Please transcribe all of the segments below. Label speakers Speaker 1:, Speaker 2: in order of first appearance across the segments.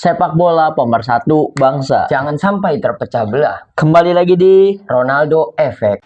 Speaker 1: sepak bola pemersatu bangsa.
Speaker 2: Jangan sampai terpecah belah.
Speaker 1: Kembali lagi di
Speaker 2: Ronaldo Effect.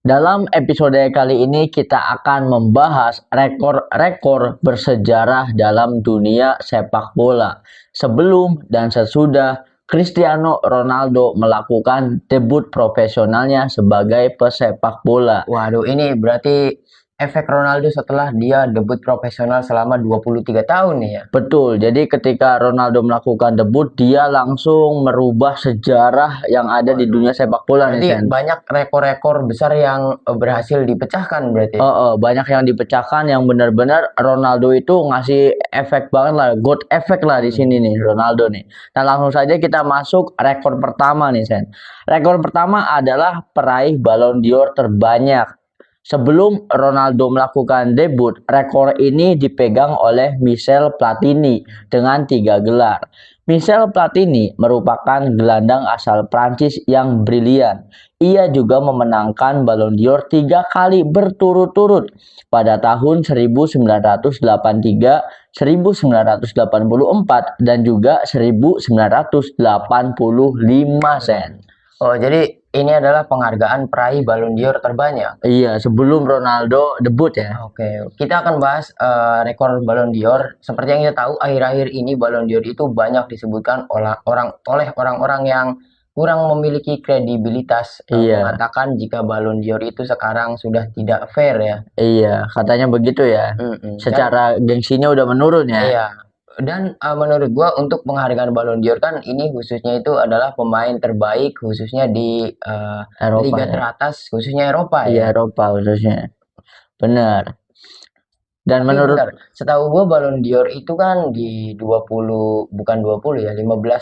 Speaker 1: Dalam episode kali ini kita akan membahas rekor-rekor bersejarah dalam dunia sepak bola sebelum dan sesudah Cristiano Ronaldo melakukan debut profesionalnya sebagai pesepak bola.
Speaker 2: Waduh, ini berarti efek Ronaldo setelah dia debut profesional selama 23 tahun nih ya.
Speaker 1: Betul, jadi ketika Ronaldo melakukan debut, dia langsung merubah sejarah yang ada di dunia sepak bola nih, Sen.
Speaker 2: Jadi banyak rekor-rekor besar yang berhasil dipecahkan berarti.
Speaker 1: Banyak yang dipecahkan yang benar-benar Ronaldo itu ngasih efek banget lah, God efek lah di sini nih Ronaldo nih. Nah langsung saja kita masuk rekor pertama nih, Sen. Rekor pertama adalah peraih Ballon d'Or terbanyak. Sebelum Ronaldo melakukan debut, rekor ini dipegang oleh Michel Platini dengan 3 gelar. Michel Platini merupakan gelandang asal Prancis yang brilian. Ia juga memenangkan Ballon d'Or 3 kali berturut-turut pada tahun 1983, 1984, dan juga 1985, Sen.
Speaker 2: Oh, jadi ini adalah penghargaan peraih Ballon d'Or terbanyak.
Speaker 1: Iya, sebelum Ronaldo debut ya.
Speaker 2: Oke, kita akan bahas rekor Ballon d'Or. Seperti yang kita tahu, akhir-akhir ini Ballon d'Or itu banyak disebutkan oleh orang-orang yang kurang memiliki kredibilitas, mengatakan jika Ballon d'Or itu sekarang sudah tidak fair ya.
Speaker 1: Iya, katanya begitu ya. Secara gengsinya udah menurun ya.
Speaker 2: Iya. Dan menurut gua untuk penghargaan Ballon d'Or kan ini khususnya itu adalah pemain terbaik khususnya di
Speaker 1: Eropa,
Speaker 2: liga teratas khususnya Eropa
Speaker 1: Iya,
Speaker 2: ya.
Speaker 1: Eropa khususnya. Benar. Dan menurut
Speaker 2: setahu gua Ballon d'Or itu kan di 15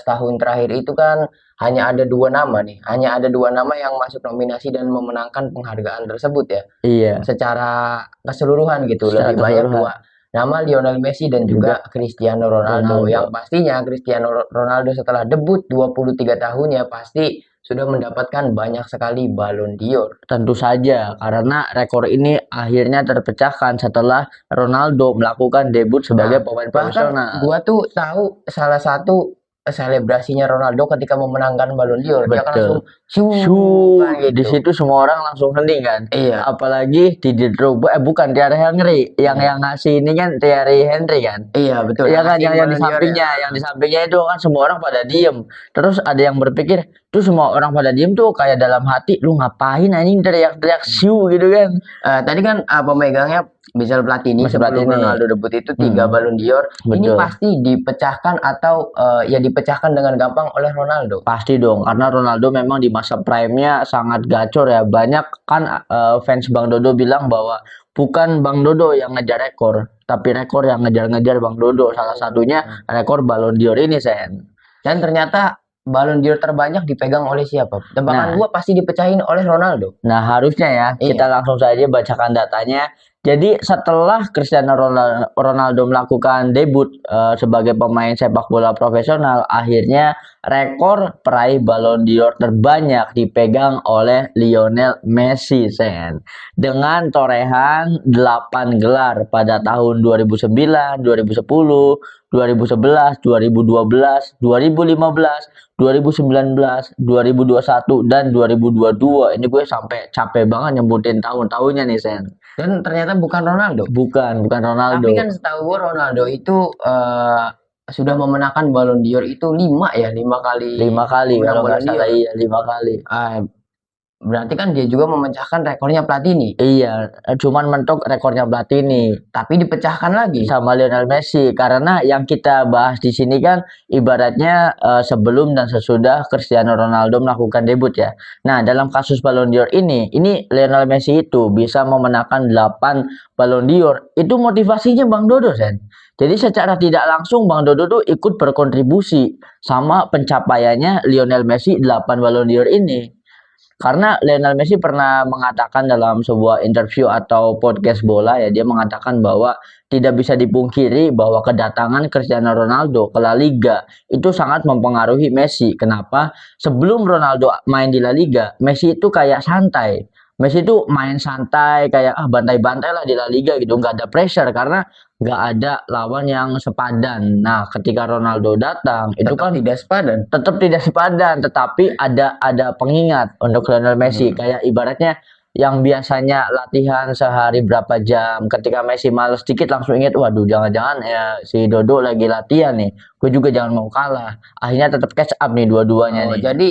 Speaker 2: tahun terakhir itu kan hanya ada 2 nama nih. Hanya ada 2 nama yang masuk nominasi dan memenangkan penghargaan tersebut ya.
Speaker 1: Iya.
Speaker 2: Secara keseluruhan gitu, lebih banyak 2 nama, Lionel Messi dan juga Cristiano Ronaldo. Yang pastinya Cristiano Ronaldo setelah debut 23 tahun ya pasti sudah mendapatkan banyak sekali Ballon d'Or.
Speaker 1: Tentu saja, karena rekor ini akhirnya terpecahkan setelah Ronaldo melakukan debut sebagai pemain profesional.
Speaker 2: Gua tuh tahu salah satu selebrasinya Ronaldo ketika memenangkan Ballon d'Or. Dia kan langsung
Speaker 1: gitu. Di situ semua orang langsung hening kan.
Speaker 2: Iya.
Speaker 1: Apalagi Didier Drogba, bukan Thierry Henry. Yang ngasih ini kan Thierry Henry kan.
Speaker 2: Iya betul.
Speaker 1: Iya kan, yang di sampingnya, yang di sampingnya itu kan semua orang pada diem. Terus ada yang berpikir, tuh semua orang pada diem tuh kayak dalam hati, lu ngapain anjing teriak-teriak siu gitu kan.
Speaker 2: Tadi kan pemegangnya Michel Platini sebelum Ronaldo debut itu 3 Ballon d'Or. Ini pasti dipecahkan atau ya dipecahkan dengan gampang oleh Ronaldo.
Speaker 1: Pasti dong, karena Ronaldo memang di masa prime-nya sangat gacor ya. Banyak kan fans Bang Dodo bilang bahwa bukan Bang Dodo yang ngejar rekor, tapi rekor yang ngejar-ngejar Bang Dodo. Salah satunya rekor Ballon d'Or ini, Sen.
Speaker 2: Dan ternyata Ballon d'Or terbanyak dipegang oleh siapa? Tebakan gua pasti dipecahin oleh Ronaldo.
Speaker 1: Nah, harusnya ya. Kita langsung saja bacakan datanya. Jadi setelah Cristiano Ronaldo melakukan debut sebagai pemain sepak bola profesional, akhirnya rekor peraih Ballon d'Or terbanyak dipegang oleh Lionel Messi, Sen. Dengan torehan 8 gelar pada tahun 2009, 2010, 2011, 2012, 2015, 2019, 2021, dan 2022. Ini gue sampai capek banget nyebutin tahun-tahunnya nih, Sen.
Speaker 2: Dan ternyata bukan Ronaldo.
Speaker 1: Bukan Ronaldo.
Speaker 2: Tapi kan setahu gue Ronaldo itu sudah memenangkan Ballon d'Or itu 5 kali.
Speaker 1: 5 kali kalau nggak salah, iya 5 kali.
Speaker 2: Berarti kan dia juga memecahkan rekornya Platini.
Speaker 1: Iya, cuman mentok rekornya Platini,
Speaker 2: tapi dipecahkan lagi
Speaker 1: sama Lionel Messi. Karena yang kita bahas di sini kan ibaratnya sebelum dan sesudah Cristiano Ronaldo melakukan debut ya. Nah, dalam kasus Ballon d'Or ini Lionel Messi itu bisa memenangkan 8 Ballon d'Or. Itu motivasinya Bang Dodo, Sen. Jadi secara tidak langsung Bang Dodo tuh ikut berkontribusi sama pencapaiannya Lionel Messi 8 Ballon d'Or ini. Karena Lionel Messi pernah mengatakan dalam sebuah interview atau podcast bola ya, dia mengatakan bahwa tidak bisa dipungkiri bahwa kedatangan Cristiano Ronaldo ke La Liga itu sangat mempengaruhi Messi. Kenapa? Sebelum Ronaldo main di La Liga, Messi itu kayak santai. Messi itu main santai kayak bantai-bantai lah di La Liga gitu, nggak ada pressure karena nggak ada lawan yang sepadan. Nah, ketika Ronaldo datang itu
Speaker 2: Tetap
Speaker 1: kan
Speaker 2: tidak sepadan.
Speaker 1: tetap tidak sepadan, tetapi ada pengingat untuk Lionel Messi. Kayak ibaratnya yang biasanya latihan sehari berapa jam, ketika Messi males dikit langsung ingat, waduh jangan-jangan ya si Dodo lagi latihan nih, gue juga jangan mau kalah. Akhirnya tetap catch up nih dua-duanya
Speaker 2: Oh,
Speaker 1: nih.
Speaker 2: jadi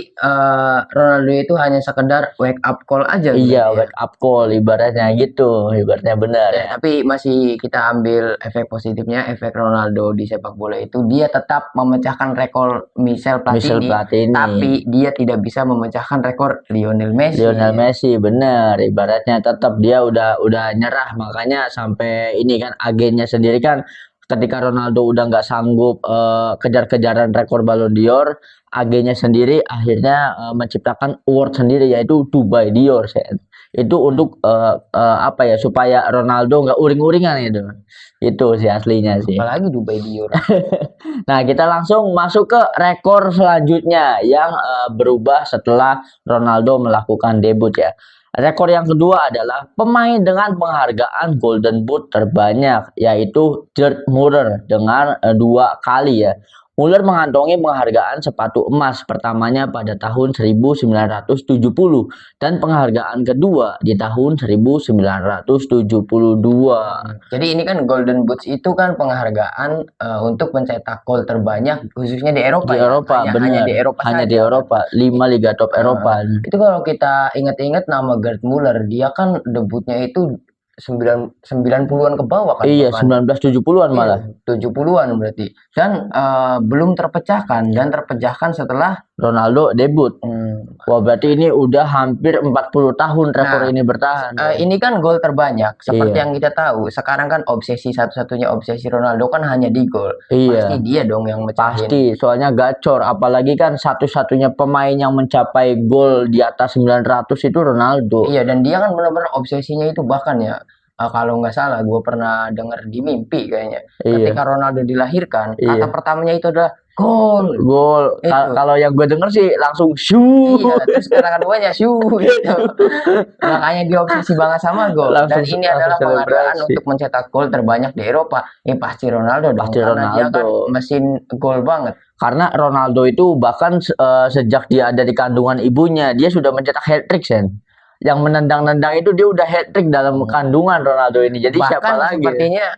Speaker 2: Ronaldo itu hanya sekedar wake up call aja
Speaker 1: Iya,
Speaker 2: berarti ya.
Speaker 1: wake up call ibaratnya gitu, ibaratnya benar
Speaker 2: Ya,
Speaker 1: ya.
Speaker 2: tapi masih kita ambil efek positifnya, efek Ronaldo di sepak bola itu dia tetap memecahkan rekor Michel
Speaker 1: Michel
Speaker 2: Platini,
Speaker 1: Platini,
Speaker 2: tapi dia tidak bisa memecahkan rekor Lionel
Speaker 1: Lionel
Speaker 2: Messi ya.
Speaker 1: Messi bener, ibaratnya tetap dia udah nyerah, makanya sampai ini kan agennya sendiri kan ketika Ronaldo udah nggak sanggup kejar-kejaran rekor Ballon d'Or, agennya sendiri akhirnya menciptakan award sendiri yaitu Dubai Dior Sen. Itu untuk apa ya, supaya Ronaldo nggak uring-uringan itu sih aslinya sih.
Speaker 2: Apalagi Dubai Dior.
Speaker 1: Nah, kita langsung masuk ke rekor selanjutnya yang berubah setelah Ronaldo melakukan debut ya. Rekor yang kedua adalah pemain dengan penghargaan Golden Boot terbanyak, yaitu Gerd Müller dengan 2 kali ya. Müller mengantongi penghargaan sepatu emas pertamanya pada tahun 1970 dan penghargaan kedua di tahun 1972.
Speaker 2: Jadi ini kan Golden Boots itu kan penghargaan untuk mencetak gol terbanyak khususnya di Eropa
Speaker 1: Di
Speaker 2: ya.
Speaker 1: Eropa,
Speaker 2: Hanya
Speaker 1: bener.
Speaker 2: di Eropa
Speaker 1: Hanya
Speaker 2: saja
Speaker 1: di
Speaker 2: kan.
Speaker 1: Eropa, 5 liga top Eropa.
Speaker 2: Itu kalau kita ingat-ingat nama Gerd Müller, dia kan debutnya itu 90-an ke bawah kan.
Speaker 1: Iya,
Speaker 2: Bahkan
Speaker 1: 1970-an malah.
Speaker 2: 70-an berarti. Dan belum terpecahkan dan terpecahkan setelah
Speaker 1: Ronaldo debut. Wah, berarti ini udah hampir 40 tahun rekor ini bertahan.
Speaker 2: ini kan gol terbanyak. Seperti
Speaker 1: Iya.
Speaker 2: yang kita tahu, sekarang kan obsesi satu-satunya obsesi Ronaldo kan hanya di gol.
Speaker 1: Iya.
Speaker 2: Pasti dia dong yang mecahin.
Speaker 1: Pasti, soalnya gacor. Apalagi kan satu-satunya pemain yang mencapai gol di atas 900 itu Ronaldo.
Speaker 2: Iya, dan dia kan benar-benar obsesinya itu bahkan ya. Kalau nggak salah, gue pernah dengar di mimpi kayaknya.
Speaker 1: Iya.
Speaker 2: Ketika Ronaldo dilahirkan,
Speaker 1: Iya.
Speaker 2: kata pertamanya itu adalah gol.
Speaker 1: Gol.
Speaker 2: Itu.
Speaker 1: Kalau yang gue denger sih langsung shoot.
Speaker 2: Iya, terus kata keduanya shoot gitu. Makanya dia obsesi banget sama gol. Dan ini adalah penghargaan untuk mencetak gol terbanyak di Eropa. Ini pasti Ronaldo dong.
Speaker 1: Pasti
Speaker 2: Karena dia kan
Speaker 1: Ronaldo.
Speaker 2: mesin gol banget.
Speaker 1: Karena Ronaldo itu bahkan sejak dia ada di kandungan ibunya, dia sudah mencetak hat-trick, Sen. Yang menendang-nendang itu dia udah hat-trick dalam kandungan Ronaldo ini. Jadi
Speaker 2: Bahkan
Speaker 1: siapa lagi?
Speaker 2: sepertinya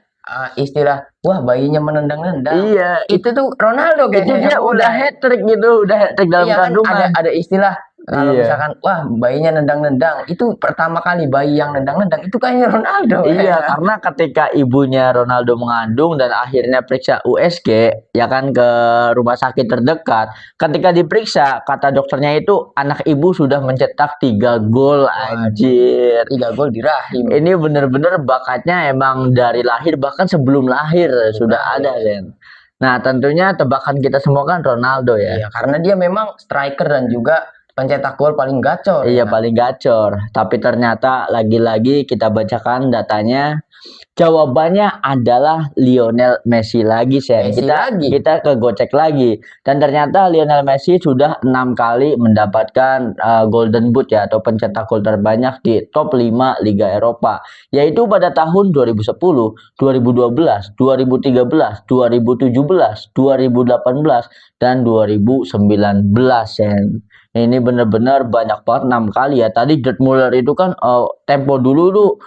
Speaker 2: istilah wah bayinya menendang-nendang.
Speaker 1: Iya,
Speaker 2: Itu tuh Ronaldo
Speaker 1: itu
Speaker 2: kayaknya.
Speaker 1: dia udah hat-trick gitu, udah hat-trick dalam
Speaker 2: Iya kan
Speaker 1: kandungan.
Speaker 2: ada istilah kalau
Speaker 1: Iya.
Speaker 2: misalkan wah bayinya nendang-nendang, itu pertama kali bayi yang nendang-nendang itu kayaknya Ronaldo.
Speaker 1: Iya, karena ketika ibunya Ronaldo mengandung dan akhirnya periksa USG, ya kan ke rumah sakit terdekat. Ketika diperiksa, kata dokternya itu anak ibu sudah mencetak 3 gol, anjir.
Speaker 2: 3 gol di rahim.
Speaker 1: Ini bener-bener bakatnya emang dari lahir, bahkan sebelum lahir sudah ada, Zen. Nah, tentunya tebakan kita semua kan Ronaldo ya.
Speaker 2: Iya, karena dia memang striker dan juga pencetak gol paling gacor.
Speaker 1: Iya,
Speaker 2: ya.
Speaker 1: paling gacor. Tapi ternyata lagi-lagi kita bacakan datanya. Jawabannya adalah Lionel Messi lagi, Sen. Kita kegocek lagi. Dan ternyata Lionel Messi sudah 6 kali mendapatkan Golden Boot ya, atau pencetak gol terbanyak di top 5 Liga Eropa. Yaitu pada tahun 2010, 2012, 2013, 2017, 2018, dan 2019, Sen. Ini benar-benar banyak banget 6 kali ya. Tadi Gerd Müller itu kan tempo dulu tuh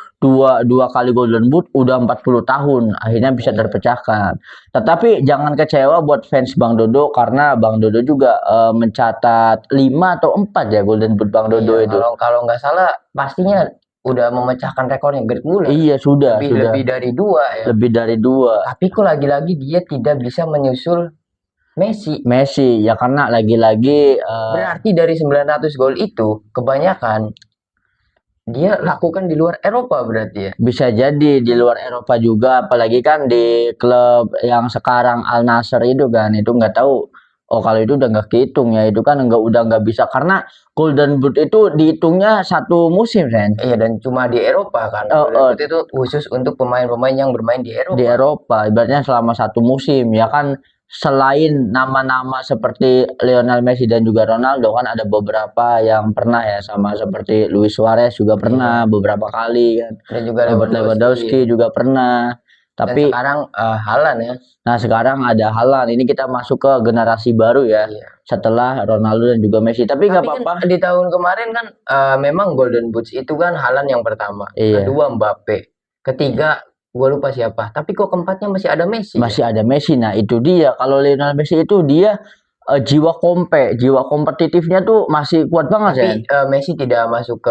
Speaker 1: dua kali Golden Boot udah 40 tahun akhirnya bisa terpecahkan. Tetapi jangan kecewa buat fans Bang Dodo karena Bang Dodo juga mencatat 5 atau 4 ya Golden Boot Bang Dodo itu.
Speaker 2: Kalau nggak salah pastinya udah memecahkan rekornya Gerd Müller.
Speaker 1: Iya, sudah.
Speaker 2: Lebih dari 2 ya.
Speaker 1: Lebih dari 2.
Speaker 2: Tapi kok lagi-lagi dia tidak bisa menyusul Messi
Speaker 1: ya karena lagi-lagi
Speaker 2: berarti dari 900 gol itu kebanyakan dia lakukan di luar Eropa berarti ya.
Speaker 1: Bisa jadi di luar Eropa juga, apalagi kan di klub yang sekarang Al Nassr itu kan, itu nggak tahu. Oh, kalau itu udah nggak kehitung ya, itu kan udah nggak bisa karena Golden Boot itu dihitungnya 1 musim, Ren.
Speaker 2: Iya, dan cuma di Eropa kan. Golden Boot itu khusus untuk pemain-pemain yang bermain di Eropa.
Speaker 1: Di Eropa, ibaratnya selama 1 musim ya kan. selain nama-nama seperti Lionel Messi dan juga Ronaldo kan ada beberapa yang pernah ya sama seperti Luis Suarez juga pernah beberapa kali kan.
Speaker 2: Dan juga
Speaker 1: Robert Lewandowski juga pernah.
Speaker 2: Dan
Speaker 1: Tapi
Speaker 2: sekarang Haaland ya.
Speaker 1: nah sekarang ada Haaland. Ini kita masuk ke generasi baru ya.
Speaker 2: Iya.
Speaker 1: Setelah Ronaldo dan juga Messi. Tapi nggak apa-apa.
Speaker 2: Kan di tahun kemarin kan memang Golden Boots itu kan Haaland yang pertama,
Speaker 1: Iya.
Speaker 2: kedua Mbappe, ketiga gue lupa siapa. Tapi kok keempatnya masih ada Messi.
Speaker 1: Masih ada Messi. Nah itu dia. Kalau Lionel Messi itu dia jiwa kompetitifnya tuh masih kuat banget ya.
Speaker 2: Tapi Messi tidak masuk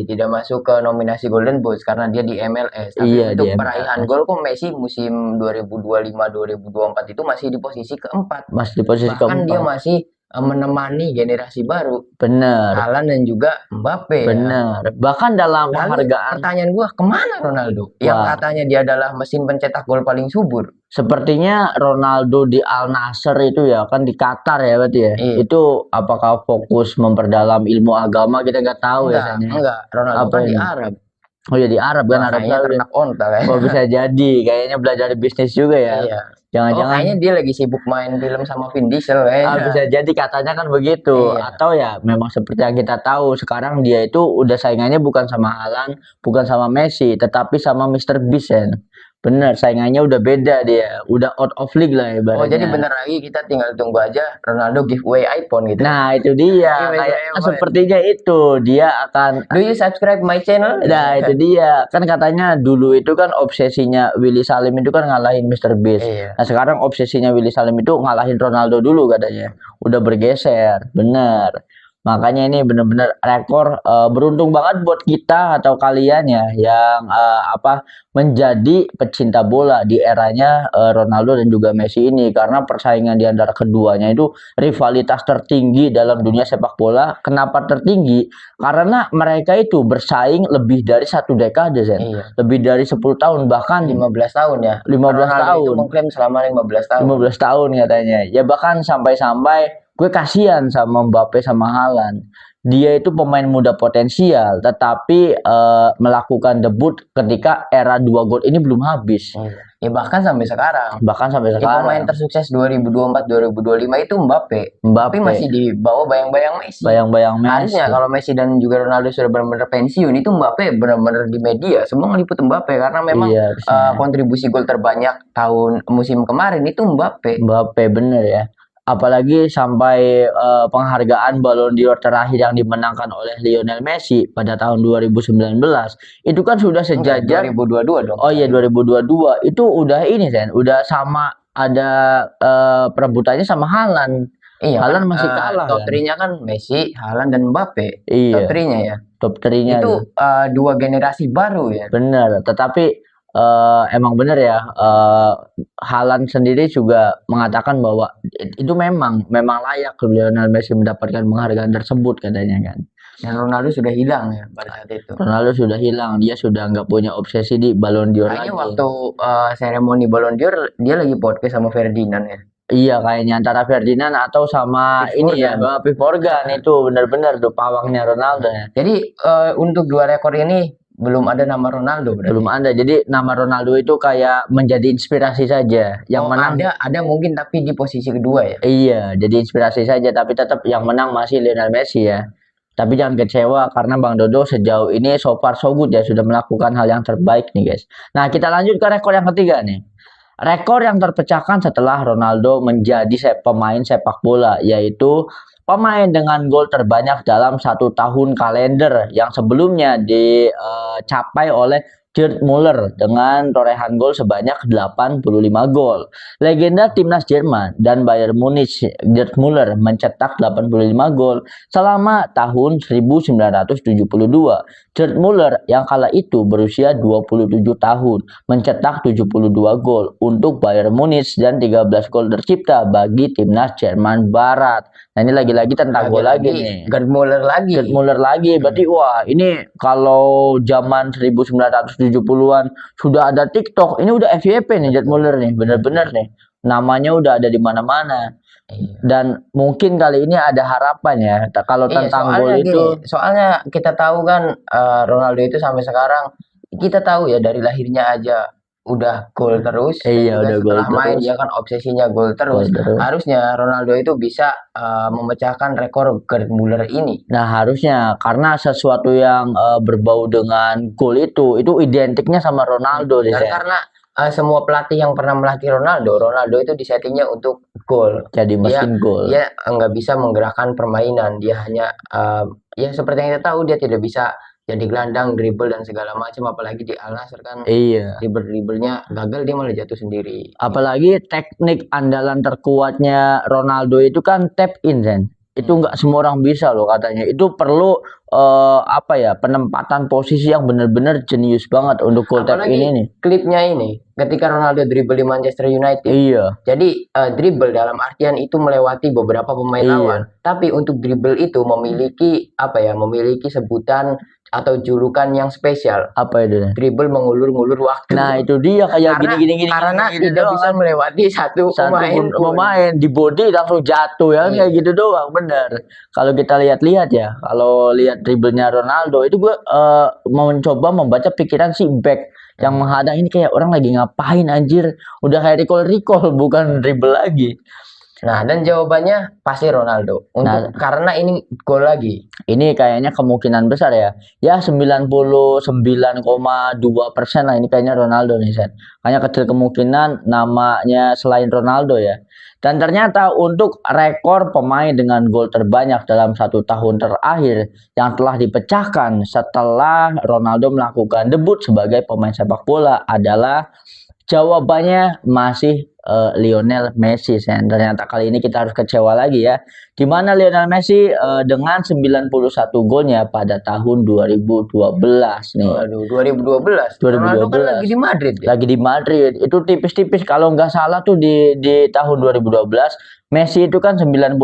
Speaker 2: tidak masuk ke nominasi Golden Boots karena dia di MLS. Tapi
Speaker 1: Iya,
Speaker 2: untuk
Speaker 1: di
Speaker 2: peraih
Speaker 1: MLS.
Speaker 2: gol kok Messi musim 2025-2024 itu masih di posisi keempat.
Speaker 1: Masih di posisi
Speaker 2: Bahkan dia
Speaker 1: keempat.
Speaker 2: masih menemani generasi baru.
Speaker 1: Bener.
Speaker 2: Haaland dan juga Mbappe.
Speaker 1: Bener. Bahkan dalam
Speaker 2: Lalu
Speaker 1: penghargaan.
Speaker 2: pertanyaan gua, kemana Ronaldo? Yang
Speaker 1: Wah.
Speaker 2: katanya dia adalah mesin pencetak gol paling subur.
Speaker 1: Sepertinya Ronaldo di Al Nassr itu ya kan di Qatar ya berarti ya.
Speaker 2: Iya.
Speaker 1: Itu apakah fokus memperdalam ilmu agama kita nggak tahu ya.
Speaker 2: Enggak. Ronaldo
Speaker 1: Apa
Speaker 2: kan di
Speaker 1: ini?
Speaker 2: Arab.
Speaker 1: Oh ya di Arab kan, Arab
Speaker 2: Makanya
Speaker 1: Saudi.
Speaker 2: ternak onta kan.
Speaker 1: Oh bisa jadi, kayaknya belajar bisnis juga ya.
Speaker 2: Iya.
Speaker 1: Jangan-jangan
Speaker 2: kayaknya dia lagi sibuk main film sama Vin Diesel kayaknya.
Speaker 1: bisa jadi katanya kan begitu.
Speaker 2: Iya.
Speaker 1: Atau ya memang seperti yang kita tahu sekarang dia itu udah saingannya bukan sama Haaland, bukan sama Messi, tetapi sama Mr. Beast ya. Bener, saingannya udah beda dia, udah out of league lah ibaratnya.
Speaker 2: Oh jadi bener lagi kita tinggal tunggu aja Ronaldo giveaway iPhone gitu.
Speaker 1: Nah itu dia, kayak sepertinya itu dia akan.
Speaker 2: Do you subscribe my channel?
Speaker 1: Nah itu dia, kan katanya dulu itu kan obsesinya Willy Salim itu kan ngalahin Mr. Beast.
Speaker 2: Iya.
Speaker 1: Nah sekarang obsesinya Willy Salim itu ngalahin Ronaldo dulu katanya, udah bergeser, bener. Makanya ini bener-bener rekor, beruntung banget buat kita atau kalian ya yang menjadi pecinta bola di eranya Ronaldo dan juga Messi ini, karena persaingan di antara keduanya itu rivalitas tertinggi dalam dunia sepak bola. Kenapa tertinggi? Karena mereka itu bersaing lebih dari 1 dekade, Zen.
Speaker 2: Iya.
Speaker 1: Lebih dari 10 tahun bahkan
Speaker 2: 15 tahun ya.
Speaker 1: 15
Speaker 2: Ronaldo
Speaker 1: tahun.
Speaker 2: itu mengklaim selama 15 tahun.
Speaker 1: 15 tahun katanya. Ya bahkan sampai-sampai gue kasihan sama Mbappe sama Haaland. Dia itu pemain muda potensial, tetapi melakukan debut ketika era 2 gol ini belum habis.
Speaker 2: Ya bahkan sampai sekarang.
Speaker 1: Ya,
Speaker 2: pemain tersukses 2024-2025 itu Mbappe. Tapi masih di bawah bayang-bayang Messi.
Speaker 1: Bayang-bayang Messi.
Speaker 2: Harusnya kalau Messi dan juga Ronaldo sudah benar-benar pensiun, itu Mbappe benar-benar di media semua ngeliput Mbappe karena memang kontribusi gol terbanyak musim kemarin itu Mbappe.
Speaker 1: Mbappe bener ya. Apalagi sampai penghargaan Ballon d'Or terakhir yang dimenangkan oleh Lionel Messi pada tahun 2019 itu kan sudah sejajar.
Speaker 2: 2022 dong.
Speaker 1: Oh iya 2022 itu udah ini Zen, udah sama ada perebutannya sama Haaland.
Speaker 2: Iya,
Speaker 1: Haaland masih kalah.
Speaker 2: Top 3-nya kan Messi, Haaland dan Mbappe.
Speaker 1: Iya.
Speaker 2: Top 3-nya ya.
Speaker 1: Top 3-nya
Speaker 2: itu 2 generasi baru ya.
Speaker 1: Bener, tetapi emang bener ya, Haaland sendiri juga mengatakan bahwa itu memang layak Lionel Messi mendapatkan penghargaan tersebut katanya kan.
Speaker 2: Dan Ronaldo sudah hilang ya pada saat itu.
Speaker 1: Ronaldo sudah hilang, dia sudah nggak punya obsesi di Ballon d'Or lagi.
Speaker 2: Kayaknya waktu seremoni Ballon d'Or dia lagi podcast sama Ferdinand ya.
Speaker 1: Iya kayaknya antara Ferdinand atau sama Piers Morgan itu benar-benar tuh pawangnya Ronaldo ya.
Speaker 2: Jadi untuk 2 rekor ini belum ada nama Ronaldo berarti.
Speaker 1: Belum ada. Jadi nama Ronaldo itu kayak menjadi inspirasi saja. Yang menang
Speaker 2: ada mungkin tapi di posisi kedua ya.
Speaker 1: Iya, jadi inspirasi saja tapi tetap yang menang masih Lionel Messi ya. Tapi jangan kecewa karena Bang Dodo sejauh ini so far so good ya, sudah melakukan hal yang terbaik nih guys. Nah, kita lanjut ke rekor yang ketiga nih. Rekor yang terpecahkan setelah Ronaldo menjadi pemain sepak bola, yaitu pemain dengan gol terbanyak dalam 1 tahun kalender yang sebelumnya dicapai oleh Gerd Müller dengan torehan gol sebanyak 85 gol. Legenda timnas Jerman dan Bayern Munich Gerd Müller mencetak 85 gol selama tahun 1972. Gerd Müller yang kala itu berusia 27 tahun mencetak 72 gol untuk Bayern Munich dan 13 gol tercipta bagi timnas Jerman Barat. Nah ini lagi-lagi tentang gol lagi nih.
Speaker 2: Gerd Müller lagi.
Speaker 1: Berarti wah ini kalau zaman 1970-an sudah ada TikTok, ini udah FYP nih Gerd Müller nih, bener-bener nih. Namanya udah ada di mana-mana. Dan mungkin kali ini ada harapan ya kalau tentang gol itu.
Speaker 2: Soalnya kita tahu kan Ronaldo itu sampai sekarang kita tahu ya dari lahirnya aja udah gol terus, dan
Speaker 1: Iya,
Speaker 2: juga
Speaker 1: udah gol
Speaker 2: setelah main
Speaker 1: terus.
Speaker 2: dia kan obsesinya gol
Speaker 1: Gol
Speaker 2: terus.
Speaker 1: terus.
Speaker 2: Harusnya Ronaldo itu bisa memecahkan rekor Gerd Müller ini.
Speaker 1: Nah, harusnya karena sesuatu yang berbau dengan gol itu identiknya sama Ronaldo deh,
Speaker 2: Dan
Speaker 1: Sen.
Speaker 2: karena semua pelatih yang pernah melatih Ronaldo, Ronaldo itu disettingnya untuk gol.
Speaker 1: Jadi
Speaker 2: Dia
Speaker 1: mesin gol.
Speaker 2: dia nggak bisa menggerakkan permainan. Dia hanya ya seperti yang kita tahu dia tidak bisa jadi gelandang, dribble dan segala macam. Apalagi di Al Nassr kan
Speaker 1: Iya.
Speaker 2: dribble-dribblenya gagal, dia malah jatuh sendiri.
Speaker 1: Apalagi teknik andalan terkuatnya Ronaldo itu kan tap in, Sen. Itu nggak semua orang bisa loh katanya. Itu perlu apa ya, penempatan posisi yang benar-benar jenius banget untuk gol tap in
Speaker 2: Apalagi
Speaker 1: ini.
Speaker 2: klipnya ini ketika Ronaldo dribble di Manchester United.
Speaker 1: Iya.
Speaker 2: Jadi dribble dalam artian itu melewati beberapa pemain
Speaker 1: Iya.
Speaker 2: lawan. Tapi untuk dribble itu memiliki apa ya? Memiliki sebutan atau julukan yang spesial.
Speaker 1: Apa itu?
Speaker 2: Dribble mengulur-ngulur waktu.
Speaker 1: Nah, itu dia kayak
Speaker 2: Karena-
Speaker 1: gini-gini
Speaker 2: Karena
Speaker 1: gini
Speaker 2: tidak
Speaker 1: doang
Speaker 2: bisa
Speaker 1: kan.
Speaker 2: melewati satu pemain
Speaker 1: pun
Speaker 2: pun.
Speaker 1: pemain di body langsung jatuh ya,
Speaker 2: Iya.
Speaker 1: kayak gitu doang, bener. Kalau kita lihat-lihat ya, kalau lihat dribblenya Ronaldo itu gue mau mencoba membaca pikiran si back yang menghadang ini, kayak orang lagi ngapain anjir, udah kayak recall bukan dribble lagi.
Speaker 2: Nah, dan jawabannya pasti Ronaldo. Karena ini gol lagi.
Speaker 1: Ini kayaknya kemungkinan besar ya. Ya 99,2% lah ini kayaknya Ronaldo nih, Sen. Hanya kecil kemungkinan namanya selain Ronaldo ya. Dan ternyata untuk rekor pemain dengan gol terbanyak dalam 1 tahun terakhir yang telah dipecahkan setelah Ronaldo melakukan debut sebagai pemain sepak bola adalah jawabannya masih Lionel Messi, Sen. Ternyata kali ini kita harus kecewa lagi ya. Di mana Lionel Messi dengan 91 golnya pada tahun 2012 nih.
Speaker 2: Aduh, 2012. Ronaldo kan lagi di Madrid ya?
Speaker 1: Lagi di Madrid. Itu tipis-tipis kalau nggak salah tuh di tahun 2012 Messi itu kan 91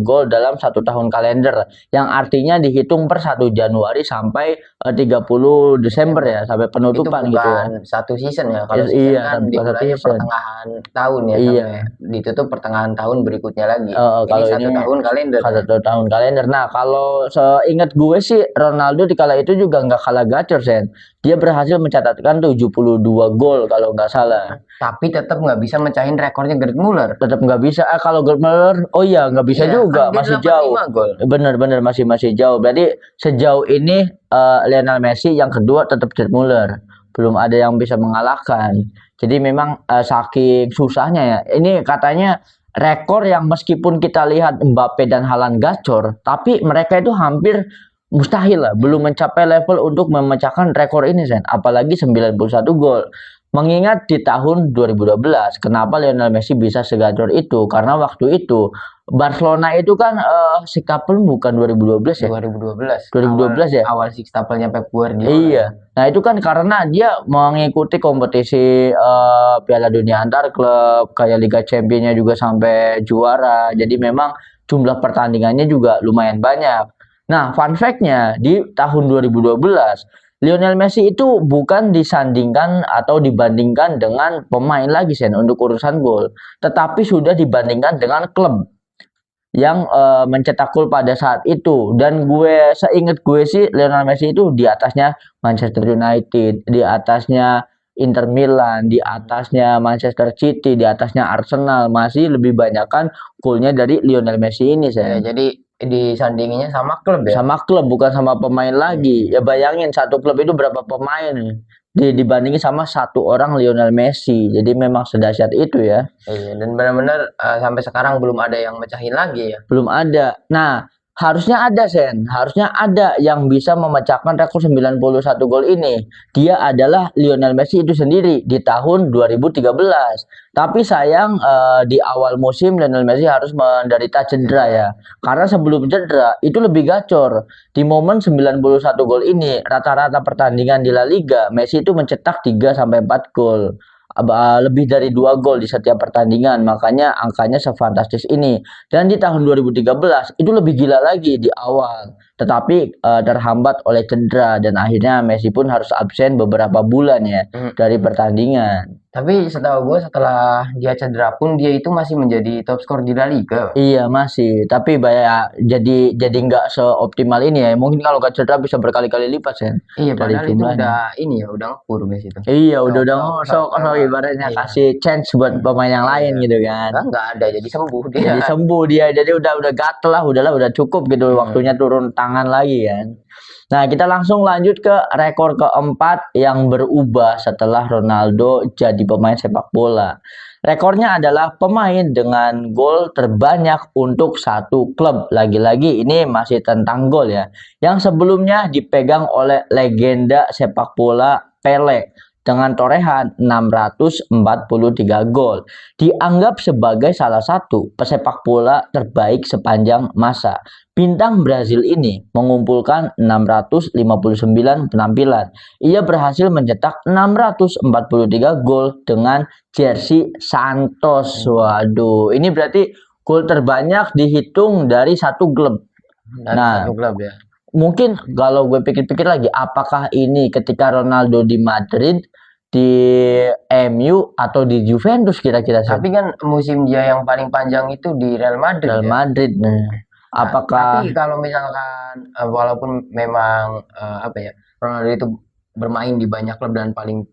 Speaker 1: gol dalam 1 tahun kalender, yang artinya dihitung per 1 Januari sampai 30 Desember ya, sampai penutupan
Speaker 2: itu
Speaker 1: gitu ya.
Speaker 2: bukan satu season ya. Kalau
Speaker 1: Iya,
Speaker 2: season kan dimulainya pertengahan tahun ya,
Speaker 1: iya,
Speaker 2: sampai ditutup pertengahan tahun berikutnya lagi.
Speaker 1: kalau
Speaker 2: ini 1 tahun kalender.
Speaker 1: 1 tahun kalender. Nah, kalau seingat gue sih Ronaldo di kala itu juga nggak kalah gacor, Sen. Dia berhasil mencatatkan 72 gol kalau nggak salah.
Speaker 2: Tapi tetap nggak bisa mecahin rekornya Gerd Müller.
Speaker 1: Tetap nggak bisa. Kalau Gerd Müller, oh iya nggak bisa juga,
Speaker 2: kan
Speaker 1: masih jauh.
Speaker 2: Gol.
Speaker 1: Bener masih jauh. Berarti sejauh ini Lionel Messi yang kedua tetap Gerd Müller. Belum ada yang bisa mengalahkan. Jadi memang saking susahnya ya. Ini katanya rekor yang meskipun kita lihat Mbappe dan Haaland gacor, tapi mereka itu hampir mustahil lah, belum mencapai level untuk memecahkan rekor ini, Sen. Apalagi 91 gol. Mengingat di tahun 2012, kenapa Lionel Messi bisa segacor itu? Karena waktu itu Barcelona itu kan Sixtuple bukan 2012 ya?
Speaker 2: 2012 ya? Awal Sixtuple-nya Pep Guardiola.
Speaker 1: Iya. Nah, itu kan karena dia mengikuti kompetisi Piala Dunia antar klub, kayak Liga Champions-nya juga sampai juara. Jadi memang jumlah pertandingannya juga lumayan banyak. Nah, fun fact-nya di tahun 2012 Lionel Messi itu bukan disandingkan atau dibandingkan dengan pemain lagi, Sen, untuk urusan gol, tetapi sudah dibandingkan dengan klub yang mencetak gol pada saat itu. Dan seingat gue sih Lionel Messi itu di atasnya Manchester United, di atasnya Inter Milan, di atasnya Manchester City, di atasnya Arsenal. Masih lebih banyakkan golnya dari Lionel Messi ini, Sen.
Speaker 2: Ya, jadi disandinginya sama klub ya?
Speaker 1: Sama klub, bukan sama pemain lagi. Ya bayangin satu klub itu berapa pemain dibandingin sama satu orang Lionel Messi. Jadi memang sedahsyat itu ya.
Speaker 2: Iya, dan benar-benar sampai sekarang belum ada yang mecahin lagi ya.
Speaker 1: Belum ada. Nah, harusnya ada, Sen. Harusnya ada yang bisa memecahkan rekor 91 gol ini. Dia adalah Lionel Messi itu sendiri di tahun 2013. Tapi sayang di awal musim Lionel Messi harus menderita cedera ya. Karena sebelum cedera itu lebih gacor. Di momen 91 gol ini, rata-rata pertandingan di La Liga, Messi itu mencetak 3 sampai 4 gol. Lebih dari 2 gol di setiap pertandingan, makanya angkanya sefantastis ini. Dan di tahun 2013 itu lebih gila lagi di awal. tetapi terhambat oleh cedera dan akhirnya Messi pun harus absen beberapa bulan ya dari pertandingan.
Speaker 2: Tapi setahu gue setelah dia cedera pun dia itu masih menjadi top skor di La Liga.
Speaker 1: Iya masih, tapi jadi nggak seoptimal ini ya. Mungkin kalau gak cedera bisa berkali-kali lipat ya.
Speaker 2: Iya, padahal itu udah ini ya, udah ngekur Messi itu.
Speaker 1: Iya, udah ngosok ibaratnya kasih chance buat pemain yang lain gitu kan.
Speaker 2: Nggak ada, jadi sembuh dia.
Speaker 1: Jadi sembuh dia, jadi udah gatel lah, udah cukup gitu, waktunya turun tangan lagi kan. Nah, kita langsung lanjut ke rekor keempat yang berubah setelah Ronaldo jadi pemain sepak bola. Rekornya adalah pemain dengan gol terbanyak untuk satu klub. Lagi-lagi ini masih tentang gol ya. Yang sebelumnya dipegang oleh legenda sepak bola Pele dengan torehan 643 gol. Dianggap sebagai salah satu pesepak bola terbaik sepanjang masa. Bintang Brazil ini mengumpulkan 659 penampilan. Ia berhasil mencetak 643 gol dengan jersey Santos. Waduh, ini berarti gol terbanyak dihitung dari satu klub.
Speaker 2: Satu klub ya.
Speaker 1: Mungkin kalau gue pikir-pikir lagi, apakah ini ketika Ronaldo di Madrid, di MU atau di Juventus kira-kira?
Speaker 2: Tapi kan musim dia yang paling panjang itu di Real Madrid.
Speaker 1: Real Madrid. Apakah?
Speaker 2: Tapi kalau misalkan walaupun memang Ronaldo itu bermain di banyak klub dan paling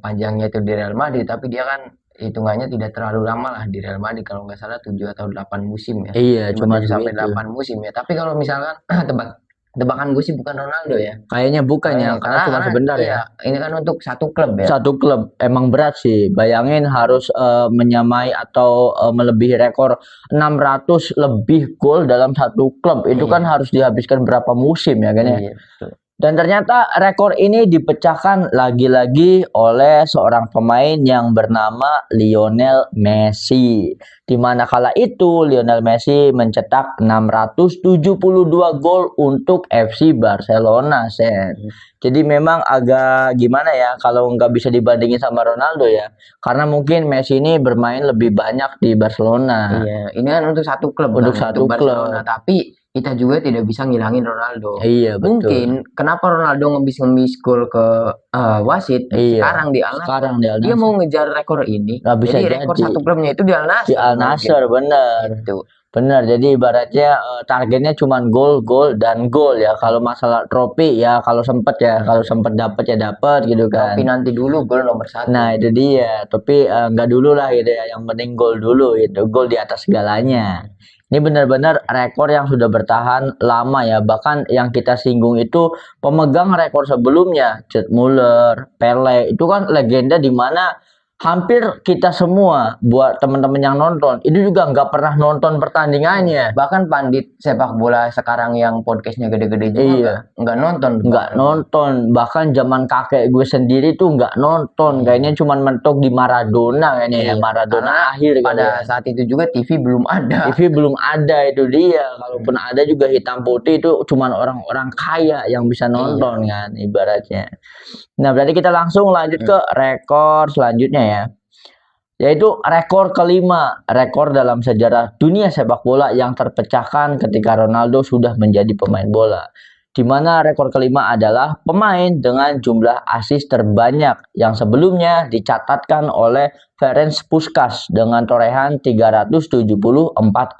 Speaker 2: panjangnya itu di Real Madrid, tapi dia kan hitungannya tidak terlalu lama lah di Real Madrid, kalau nggak salah 7 atau 8 musim ya.
Speaker 1: Iya, cuma
Speaker 2: sampai 8 musim ya. Tapi kalau misalkan tebakan gue sih bukan Ronaldo ya.
Speaker 1: Kayaknya bukan ya, karena cuma sebentar ya.
Speaker 2: Ini kan untuk satu klub ya.
Speaker 1: Satu klub, emang berat sih. Bayangin harus menyamai atau melebihi rekor 600 lebih gol dalam satu klub. Itu kan harus dihabiskan berapa musim ya kan ya.
Speaker 2: Iya, betul.
Speaker 1: Dan ternyata rekor ini dipecahkan lagi-lagi oleh seorang pemain yang bernama Lionel Messi. Di mana kala itu Lionel Messi mencetak 672 gol untuk FC Barcelona, Sen. Jadi memang agak gimana ya kalau nggak bisa dibandingin sama Ronaldo ya. Karena mungkin Messi ini bermain lebih banyak di Barcelona.
Speaker 2: Iya, ini kan untuk satu klub.
Speaker 1: Untuk satu
Speaker 2: Barcelona, tapi kita juga tidak bisa ngilangin Ronaldo.
Speaker 1: Iya, betul.
Speaker 2: Mungkin kenapa Ronaldo ngemis gol ke wasit sekarang di Al Nassr. Dia mau ngejar rekor ini.
Speaker 1: Nggak bisa
Speaker 2: jadi rekor satu klubnya itu di Al Nassr.
Speaker 1: Di Al Nassr, bener.
Speaker 2: Gitu.
Speaker 1: Benar, jadi ibaratnya targetnya cuma gol dan gol ya. Kalau masalah trofi ya kalau sempet ya, kalau sempet dapat ya dapat gitu kan.
Speaker 2: Tapi nanti dulu gol nomor 1.
Speaker 1: Nah itu dia, tapi nggak dulu lah gitu ya. Yang penting gol dulu gitu, gol di atas segalanya. Ini benar-benar rekor yang sudah bertahan lama ya. Bahkan yang kita singgung itu pemegang rekor sebelumnya, Gerd Müller, Pele, itu kan legenda di mana hampir kita semua buat teman-teman yang nonton itu juga nggak pernah nonton pertandingannya.
Speaker 2: Bahkan pandit sepak bola sekarang yang podcastnya gede-gede juga nggak nonton.
Speaker 1: Bahkan zaman kakek gue sendiri tuh nggak nonton. Kayaknya cuma mentok di Maradona kayaknya ya. Maradona akhir
Speaker 2: pada saat itu juga TV belum ada.
Speaker 1: TV belum ada, itu dia. Kalaupun ada juga hitam putih, itu cuma orang-orang kaya yang bisa nonton kan ibaratnya. Nah, berarti kita langsung lanjut ke rekor selanjutnya ya. Yaitu rekor kelima, rekor dalam sejarah dunia sepak bola yang terpecahkan ketika Ronaldo sudah menjadi pemain bola. Di mana rekor kelima adalah pemain dengan jumlah assist terbanyak yang sebelumnya dicatatkan oleh Ferenc Puskás dengan torehan 374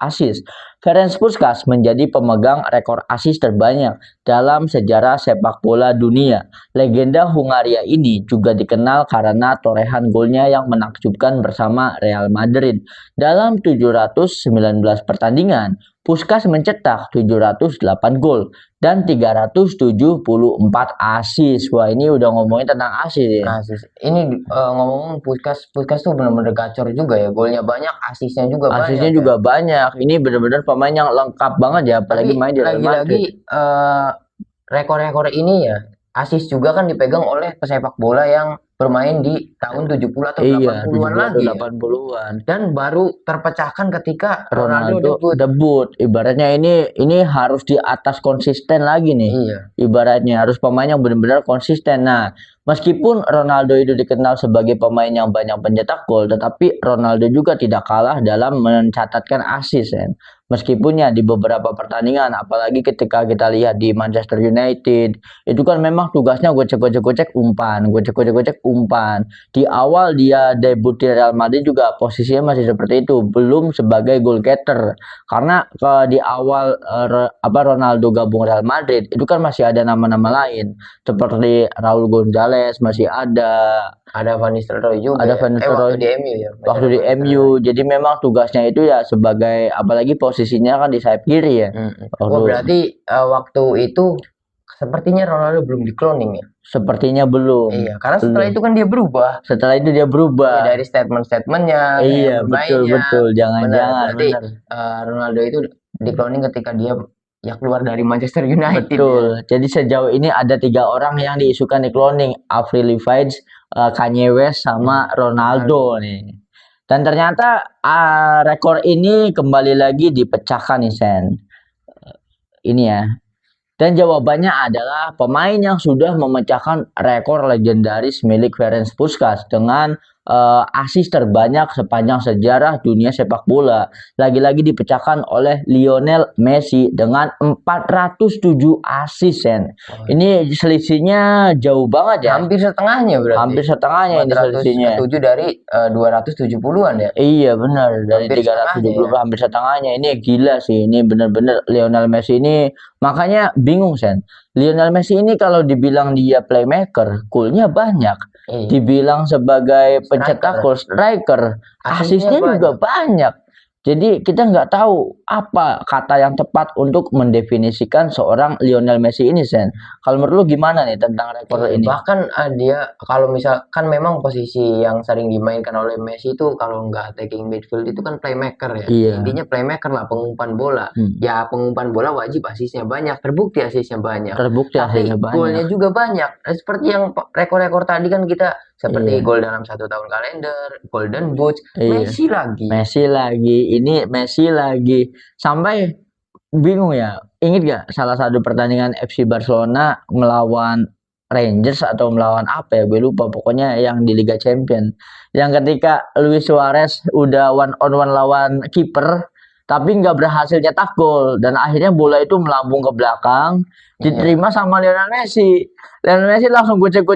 Speaker 1: assist. Ferenc Puskás menjadi pemegang rekor assist terbanyak dalam sejarah sepak bola dunia. Legenda Hungaria ini juga dikenal karena torehan golnya yang menakjubkan bersama Real Madrid. Dalam 719 pertandingan, Puskás mencetak 708 gol dan 374 assist. Wah, ini udah ngomongin tentang assist ya.
Speaker 2: Ini ngomong Puskás tuh benar-benar gacor juga ya. Golnya banyak, assistnya juga banyak.
Speaker 1: Assistnya juga banyak. Ini benar-benar pemain yang lengkap banget ya, apalagi main di Real Madrid.
Speaker 2: Rekor-rekor ini ya, assist juga kan dipegang oleh pesepak bola yang bermain di tahun 70 atau 80-an lagi.
Speaker 1: 80-an.
Speaker 2: Dan baru terpecahkan ketika
Speaker 1: Ronaldo debut. Ibaratnya ini harus di atas konsisten lagi nih.
Speaker 2: Iya.
Speaker 1: Ibaratnya harus pemain yang benar-benar konsisten. Nah, meskipun Ronaldo itu dikenal sebagai pemain yang banyak pencetak gol, tetapi Ronaldo juga tidak kalah dalam mencatatkan assist. Meskipun ya di beberapa pertandingan, apalagi ketika kita lihat di Manchester United, itu kan memang tugasnya gocek umpan, gocek umpan. Di awal dia debut di Real Madrid juga posisinya masih seperti itu, belum sebagai goal getter. Karena di awal Ronaldo gabung Real Madrid, itu kan masih ada nama-nama lain seperti Raul Gonzalez, masih
Speaker 2: ada Van Nistelrooy juga.
Speaker 1: Ada Van Nistelrooy
Speaker 2: waktu di MU ya.
Speaker 1: Waktu di MU, jadi memang tugasnya itu ya sebagai, apalagi posisinya kan di sayap kiri ya.
Speaker 2: Berarti waktu itu sepertinya Ronaldo belum di cloning ya.
Speaker 1: Sepertinya belum.
Speaker 2: Iya, karena setelah itu kan dia berubah.
Speaker 1: Setelah itu dia berubah.
Speaker 2: Dari statement-statementnya.
Speaker 1: Iya, betul. Jangan-jangan.
Speaker 2: Berarti Ronaldo itu di cloning ketika dia ya keluar dari Manchester United.
Speaker 1: Betul. Jadi sejauh ini ada 3 orang yang diisukan di cloning, Avril Lavigne, Kanye West, sama Ronaldo nih. Dan ternyata rekor ini kembali lagi dipecahkan nih Sen. Ini ya. Dan jawabannya adalah pemain yang sudah memecahkan rekor legendaris milik Ferenc Puskás dengan asis terbanyak sepanjang sejarah dunia sepak bola. Lagi-lagi dipecahkan oleh Lionel Messi dengan 407 asis. Ini selisihnya jauh banget ya.
Speaker 2: Hampir setengahnya berarti.
Speaker 1: Hampir setengahnya ini selisihnya.
Speaker 2: 407 dari 270-an ya.
Speaker 1: Iya benar, dari 370 ya. Hampir setengahnya. Ini gila sih. Ini benar-benar Lionel Messi ini, makanya bingung Sen. Lionel Messi ini kalau dibilang dia playmaker, golnya banyak. Dibilang sebagai pencetak gol, striker, asisnya juga banyak. Jadi kita nggak tahu apa kata yang tepat untuk mendefinisikan seorang Lionel Messi ini, Sen. Kalau menurut lu gimana nih tentang rekor ini?
Speaker 2: Bahkan dia kalau misalkan memang posisi yang sering dimainkan oleh Messi itu kalau nggak attacking midfield itu kan playmaker ya.
Speaker 1: Iya.
Speaker 2: Intinya playmaker lah, pengumpan bola. Ya pengumpan bola wajib asisnya banyak, terbukti asisnya banyak. Tapi golnya juga banyak. Seperti yang rekor-rekor tadi kan kita seperti gol dalam 1 tahun kalender, Golden Boot, Messi lagi. Ini Messi lagi. Sampai bingung ya. Ingat gak salah satu pertandingan FC Barcelona melawan Rangers atau melawan apa ya, gue lupa, pokoknya yang di Liga Champions. Yang ketika Luis Suarez udah one on one lawan kiper, tapi nggak berhasil nyetak gol, dan akhirnya bola itu melambung ke belakang, diterima sama Lionel Messi. Lionel Messi langsung gocek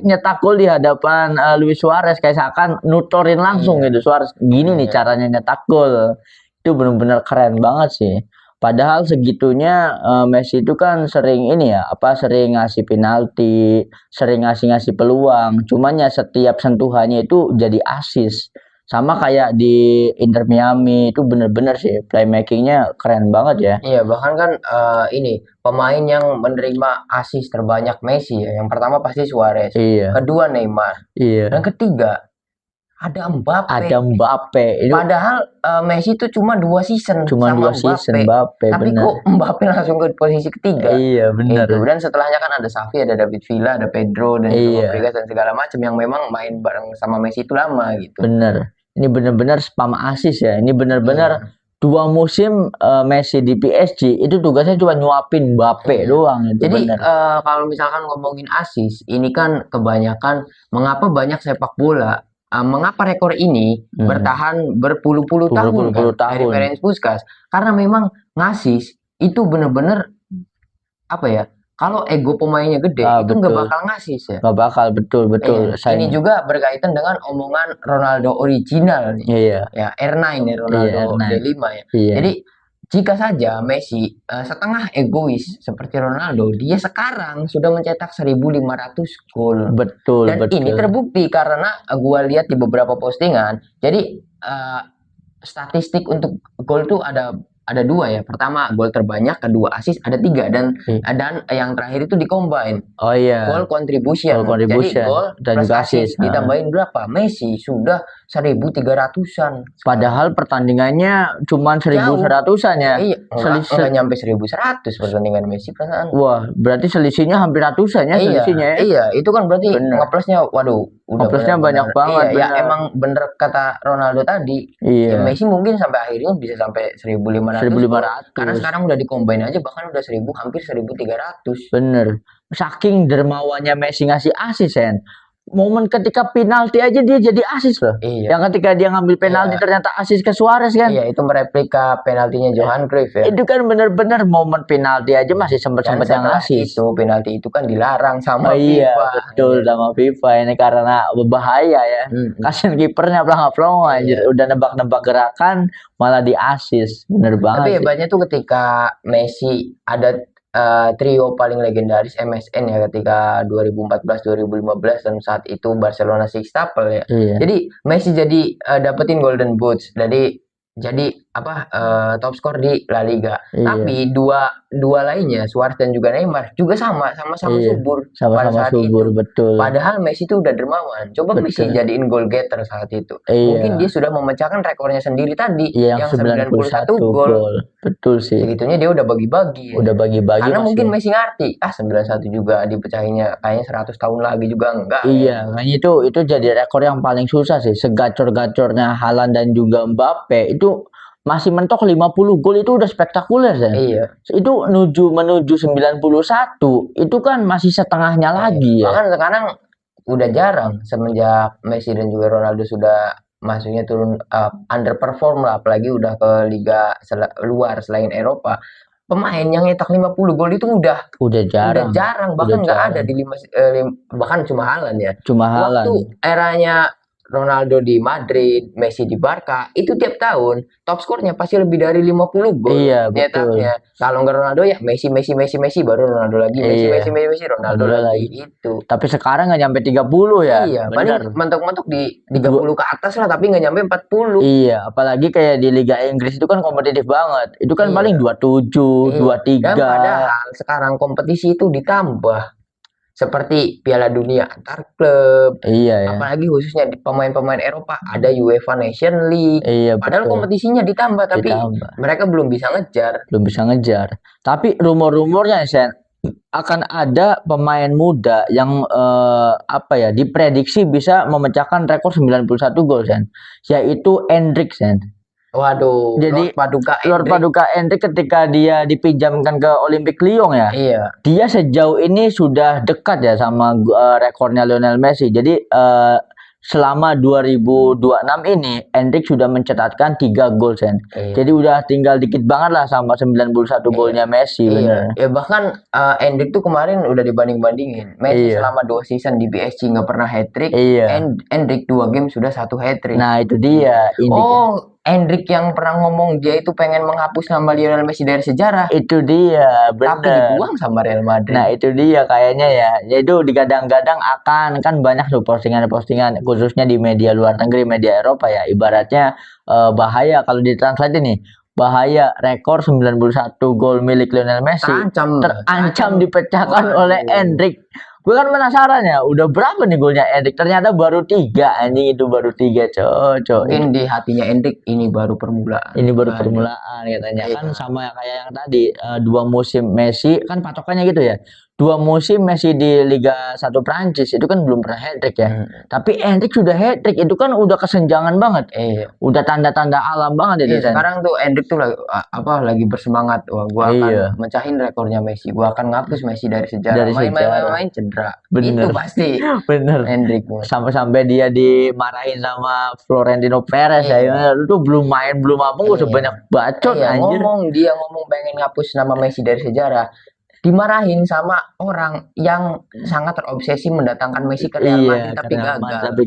Speaker 2: nyetak gol di hadapan Luis Suarez, kayak seakan nutorin langsung gitu Suarez, gini nih caranya nyetak gol. Itu benar-benar keren banget sih. Padahal segitunya Messi itu kan sering ini ya, sering ngasih penalti, sering ngasih peluang. Cuman ya setiap sentuhannya itu jadi asis. Sama kayak di Inter Miami, itu bener-bener sih playmakingnya keren banget ya. Iya, bahkan kan ini pemain yang menerima asis terbanyak Messi ya. Yang pertama pasti Suarez, kedua Neymar, dan ketiga ada Mbappe. Padahal Messi itu cuma 2 season sama Mbappe. Tapi kok Mbappe langsung ke posisi ketiga.
Speaker 1: Iya benar.
Speaker 2: Dan setelahnya kan ada Xavi, ada David Villa, ada Pedro, dan Fabregas dan segala macam yang memang main bareng sama Messi itu lama gitu.
Speaker 1: Bener. Ini benar-benar spam asis ya. Ini benar-benar 2 musim Messi di PSG itu tugasnya cuma nyuapin Mbappe doang.
Speaker 2: Jadi kalau misalkan ngomongin asis, ini kan kebanyakan mengapa banyak sepak bola, mengapa rekor ini bertahan berpuluh-puluh tahun dari Ferenc Puskás? Karena memang ngasis itu benar-benar apa ya? Kalau ego pemainnya gede, itu nggak bakal ngasih ya.
Speaker 1: Nggak bakal, betul.
Speaker 2: Ini juga berkaitan dengan omongan Ronaldo original nih. Ya, R9 ya, Ronaldo D5 ya. Jadi jika saja Messi setengah egois seperti Ronaldo, dia sekarang sudah mencetak 1.500 gol.
Speaker 1: Betul.
Speaker 2: Dan ini terbukti karena gua lihat di beberapa postingan. Jadi statistik untuk gol tuh ada 2 ya. Pertama gol terbanyak, kedua asis, ada 3, dan yang terakhir itu di-combine. Goal contribution. Jadi gol dan asis ditambahin berapa? Messi sudah 1.300-an.
Speaker 1: Padahal pertandingannya cuma 1.100-an ya.
Speaker 2: Nggak nyampe 1.100 pertandingan Messi perasaan.
Speaker 1: Wah, berarti selisihnya hampir ratusan ya selisihnya ya.
Speaker 2: Iya, itu kan berarti ngeplusnya waduh, udah
Speaker 1: plusnya banyak banget.
Speaker 2: Ya emang bener kata Ronaldo tadi. Ya, Messi mungkin sampai akhirnya bisa sampai 1.500. Karena sekarang udah di-combine aja bahkan udah 1.000, hampir 1.300.
Speaker 1: Bener. Saking dermawannya Messi ngasih asis, momen ketika penalti aja dia jadi asis loh.
Speaker 2: Iya.
Speaker 1: Yang ketika dia ngambil penalti ternyata asis ke Suarez kan.
Speaker 2: Iya, itu mereplika penaltinya Johan Cruyff ya.
Speaker 1: Itu kan bener-bener momen penalti aja masih sempet-sempet yang asis.
Speaker 2: Itu penalti itu kan dilarang sama FIFA.
Speaker 1: Iya, betul sama FIFA ini karena berbahaya ya. Kasian kipernya pelongo-pelongo anjir, udah nebak-nebak gerakan malah di asis. Bener banget.
Speaker 2: Tapi hebatnya tuh ketika Messi ada trio paling legendaris MSN ya ketika 2014-2015 dan saat itu Barcelona Sextuple ya.
Speaker 1: Iya.
Speaker 2: Jadi Messi jadi dapetin Golden Boots. Jadi top skor di La Liga.
Speaker 1: Iya.
Speaker 2: Tapi dua lainnya Suarez dan juga Neymar juga sama-sama subur
Speaker 1: pada saat subur, itu. Betul.
Speaker 2: Padahal Messi itu udah dermawan. Coba Messi jadiin goal getter saat itu.
Speaker 1: Iya.
Speaker 2: Mungkin dia sudah memecahkan rekornya sendiri tadi
Speaker 1: yang 91 gol. Betul sih.
Speaker 2: Segitunya dia udah bagi-bagi.
Speaker 1: Udah bagi-bagi.
Speaker 2: Karena mungkin Messi ngerti, 91 juga dipecahinnya kayaknya 100 tahun lagi juga enggak.
Speaker 1: Iya, makanya itu jadi rekor yang paling susah sih. Segacor-gacornya Haaland dan juga Mbappe itu masih mentok 50 gol itu udah spektakuler ya.
Speaker 2: Iya.
Speaker 1: Itu menuju 91 itu kan masih setengahnya lagi ya.
Speaker 2: Bahkan sekarang udah jarang semenjak Messi dan juga Ronaldo sudah masuknya turun underperform lah, apalagi udah ke liga luar selain Eropa. Pemain yang nyetak 50 gol itu udah jarang, bahkan nggak ada di bahkan cuma Haaland ya. Waktu eranya Ronaldo di Madrid, Messi di Barca, itu tiap tahun top skornya pasti lebih dari 50 gol.
Speaker 1: Iya, betul.
Speaker 2: Kalau nggak Ronaldo ya Messi baru Ronaldo lagi, Messi Ronaldo lagi itu.
Speaker 1: Tapi sekarang nggak nyampe 30 ya.
Speaker 2: Iya, paling mentok-mentok di 30 ke atas lah, tapi nggak nyampe 40.
Speaker 1: Iya, apalagi kayak di Liga Inggris itu kan kompetitif banget. Itu kan paling 27, 23.
Speaker 2: Dan padahal sekarang kompetisi itu ditambah. Seperti Piala Dunia antar klub.
Speaker 1: Iya.
Speaker 2: Apalagi khususnya di pemain-pemain Eropa ada UEFA Nation League.
Speaker 1: Iya,
Speaker 2: padahal kompetisinya ditambah tapi mereka belum bisa ngejar.
Speaker 1: Tapi rumor-rumornya Sen akan ada pemain muda yang diprediksi bisa memecahkan rekor 91 gol Sen. Yaitu Endrick Sen.
Speaker 2: Waduh,
Speaker 1: jadi Lord Paduka Endrick ketika dia dipinjamkan ke Olympique Lyon ya.
Speaker 2: Iya.
Speaker 1: Dia sejauh ini sudah dekat ya sama rekornya Lionel Messi. Jadi selama 2026 ini Endrick sudah mencetakkan 3 gol Sen.
Speaker 2: Iya.
Speaker 1: Jadi udah tinggal dikit banget lah sama 91 golnya Messi. Bener.
Speaker 2: Ya bahkan Endrick tuh kemarin udah dibanding-bandingin. Messi selama 2 season di PSG nggak pernah hat-trick. Endrick 2 game sudah 1 hat-trick.
Speaker 1: Nah itu dia.
Speaker 2: Endrick yang pernah ngomong dia itu pengen menghapus nama Lionel Messi dari sejarah.
Speaker 1: Itu dia, benar.
Speaker 2: Tapi dibuang sama Real Madrid.
Speaker 1: Nah itu dia kayaknya ya. Itu digadang-gadang akan kan banyak tuh postingan-postingan khususnya di media luar negeri, media Eropa ya. Ibaratnya bahaya kalau ditranslate nih. Bahaya rekor 91 gol milik Lionel Messi terancam dipecahkan oleh Endrick. Gue kan penasaran ya, udah berapa nih golnya Endrick? Ternyata baru 3, anjing itu baru 3, cocok.
Speaker 2: Mungkin di hatinya Endrick ini baru permulaan.
Speaker 1: Ini baru permulaan katanya. Kan sama kayak yang tadi, 2 musim Messi, kan patokannya gitu ya. 2 musim Messi di Liga 1 Prancis itu kan belum pernah hat-trick ya. Tapi Endrick sudah hat-trick, itu kan udah kesenjangan banget. Udah tanda-tanda alam banget itu.
Speaker 2: Sekarang tuh Endrick tuh lagi bersemangat. Wah, gua akan mecahin rekornya Messi. Gua akan ngapus Messi dari sejarah. Main cedera.
Speaker 1: Bener.
Speaker 2: Itu pasti.
Speaker 1: Bener.
Speaker 2: Endrick.
Speaker 1: Sampai dia dimarahin sama Florentino Perez ya. Itu belum main, belum apa, udah banyak bacot anjir.
Speaker 2: Dia ngomong pengen ngapus nama Messi dari sejarah. Dimarahin sama orang yang sangat terobsesi mendatangkan Messi ke Real Madrid tapi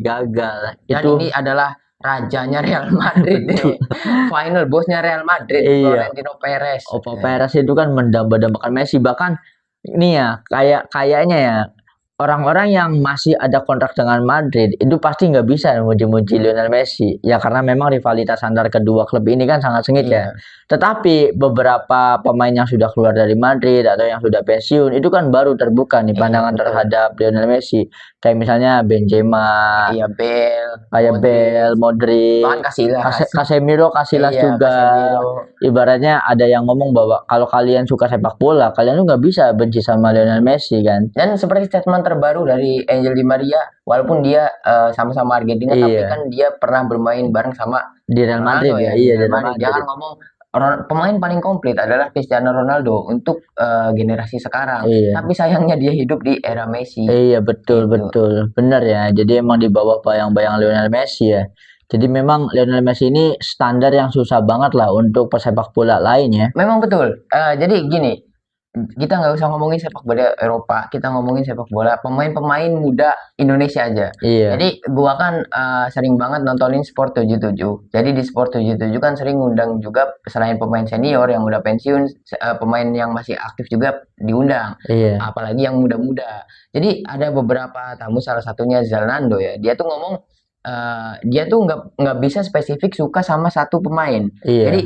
Speaker 2: gagal. Dan ini adalah rajanya Real Madrid nih. Final bosnya Real Madrid, Florentino Perez.
Speaker 1: Perez itu kan mendamba-dambakan Messi, bahkan ini ya kayaknya ya orang-orang yang masih ada kontrak dengan Madrid itu pasti nggak bisa muji-muji Lionel Messi ya, karena memang rivalitas antar kedua klub ini kan sangat sengit ya. Tetapi beberapa pemain yang sudah keluar dari Madrid atau yang sudah pensiun itu kan baru terbuka nih pandangan terhadap Lionel Messi, kayak misalnya Benzema, Bale, Modric, Casemiro juga. Ibaratnya ada yang ngomong bahwa kalau kalian suka sepak bola, kalian tuh nggak bisa benci sama Lionel Messi kan.
Speaker 2: Dan seperti statement terbaru dari Angel Di Maria, walaupun dia sama-sama Argentina, tapi kan dia pernah bermain bareng sama
Speaker 1: di Real Madrid ya. Iya, di Real Madrid.
Speaker 2: Dia kan ngomong pemain paling komplit adalah Cristiano Ronaldo untuk generasi sekarang.
Speaker 1: Iya.
Speaker 2: Tapi sayangnya dia hidup di era Messi.
Speaker 1: Iya, betul
Speaker 2: Gitu.
Speaker 1: betul. Benar ya. Jadi emang di bawah bayang-bayang Lionel Messi ya. Jadi memang Lionel Messi ini standar yang susah banget lah untuk pesepak bola lain ya.
Speaker 2: Memang betul. Jadi gini, kita nggak usah ngomongin sepak bola Eropa, kita ngomongin sepak bola pemain-pemain muda Indonesia aja.
Speaker 1: Iya.
Speaker 2: Jadi gua kan sering banget nontonin Sport 77. Jadi di Sport 77 kan sering ngundang juga selain pemain senior yang udah pensiun, pemain yang masih aktif juga diundang.
Speaker 1: Iya.
Speaker 2: Apalagi yang muda-muda. Jadi ada beberapa tamu, salah satunya Zalnando ya. Dia tuh ngomong dia tuh nggak bisa spesifik suka sama satu pemain.
Speaker 1: Iya.
Speaker 2: Jadi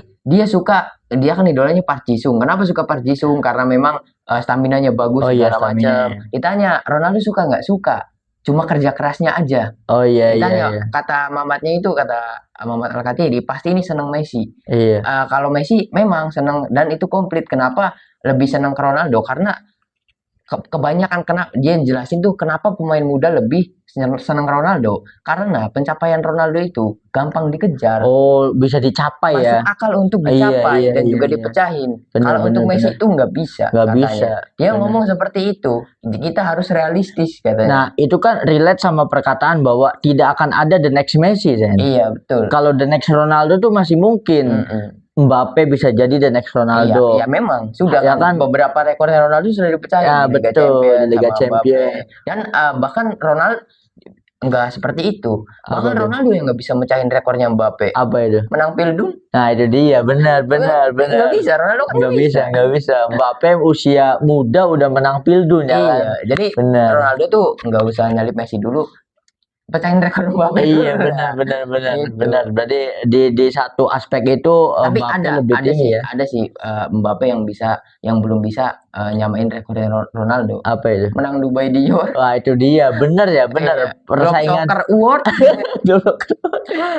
Speaker 2: dia kan idolanya Park Ji-sung. Kenapa suka Park Ji-sung? Karena memang staminanya bagus
Speaker 1: Oh iya,
Speaker 2: segala macam.
Speaker 1: staminanya.
Speaker 2: Ditanya Ronaldo suka nggak? Suka. Cuma kerja kerasnya aja.
Speaker 1: Oh iya iya
Speaker 2: Ditanya
Speaker 1: iya.
Speaker 2: kata Mamatnya itu, kata Mamat Al-Khatiri, pasti ini seneng Messi.
Speaker 1: Iya.
Speaker 2: Kalau Messi memang seneng dan itu komplit. Kenapa lebih seneng ke Ronaldo? Karena kebanyakan dia jelasin tuh kenapa pemain muda lebih seneng Ronaldo, karena pencapaian Ronaldo itu gampang dikejar.
Speaker 1: Oh, bisa dicapai
Speaker 2: Masuk
Speaker 1: ya.
Speaker 2: akal untuk
Speaker 1: Iya,
Speaker 2: dicapai
Speaker 1: iya,
Speaker 2: dan
Speaker 1: iya,
Speaker 2: juga
Speaker 1: iya.
Speaker 2: dipecahin.
Speaker 1: Benar,
Speaker 2: Kalau untuk
Speaker 1: benar,
Speaker 2: Messi
Speaker 1: benar.
Speaker 2: itu nggak bisa,
Speaker 1: Nggak
Speaker 2: katanya.
Speaker 1: bisa.
Speaker 2: Dia
Speaker 1: Benar.
Speaker 2: ngomong seperti itu. Kita harus realistis, katanya.
Speaker 1: Nah, itu kan relate sama perkataan bahwa tidak akan ada the next Messi, Zen.
Speaker 2: Iya, betul.
Speaker 1: Kalau the next Ronaldo tuh masih mungkin. Mbappe bisa jadi the next Ronaldo.
Speaker 2: Iya, memang sudah
Speaker 1: Ya
Speaker 2: kan
Speaker 1: kan?
Speaker 2: beberapa rekornya Ronaldo sudah dipecahin
Speaker 1: Ya,
Speaker 2: di Liga
Speaker 1: betul,
Speaker 2: Champions
Speaker 1: di Liga
Speaker 2: sama
Speaker 1: Champions.
Speaker 2: Mbappe. Dan bahkan Ronaldo nggak seperti itu. Bahkan
Speaker 1: Apa tuh?
Speaker 2: Ronaldo yang nggak bisa mecahin rekornya Mbappe.
Speaker 1: Apa itu?
Speaker 2: Menang Pildun.
Speaker 1: Nah, itu dia. Benar, benar, benar.
Speaker 2: Nggak bisa, Ronaldo kan
Speaker 1: Nggak bisa, nggak bisa. Mbappe usia muda udah menang Pildun ya kan?
Speaker 2: Iya, jadi
Speaker 1: Benar.
Speaker 2: Ronaldo tuh nggak usah nyalip Messi dulu, pecahin rekor Mbappe dulu
Speaker 1: Iya,
Speaker 2: lah.
Speaker 1: benar, benar,
Speaker 2: Gitu.
Speaker 1: benar. Berarti di satu aspek itu
Speaker 2: Tapi
Speaker 1: Mbappe lebih tinggi ya.
Speaker 2: ada sih Mbappe yang belum bisa nyamain rekornya Ronaldo.
Speaker 1: Apa itu?
Speaker 2: Menang Dubai Dior.
Speaker 1: Wah, itu dia. Benar ya, benar.
Speaker 2: Iya.
Speaker 1: Persaingan
Speaker 2: Soccer Award.
Speaker 1: dulu.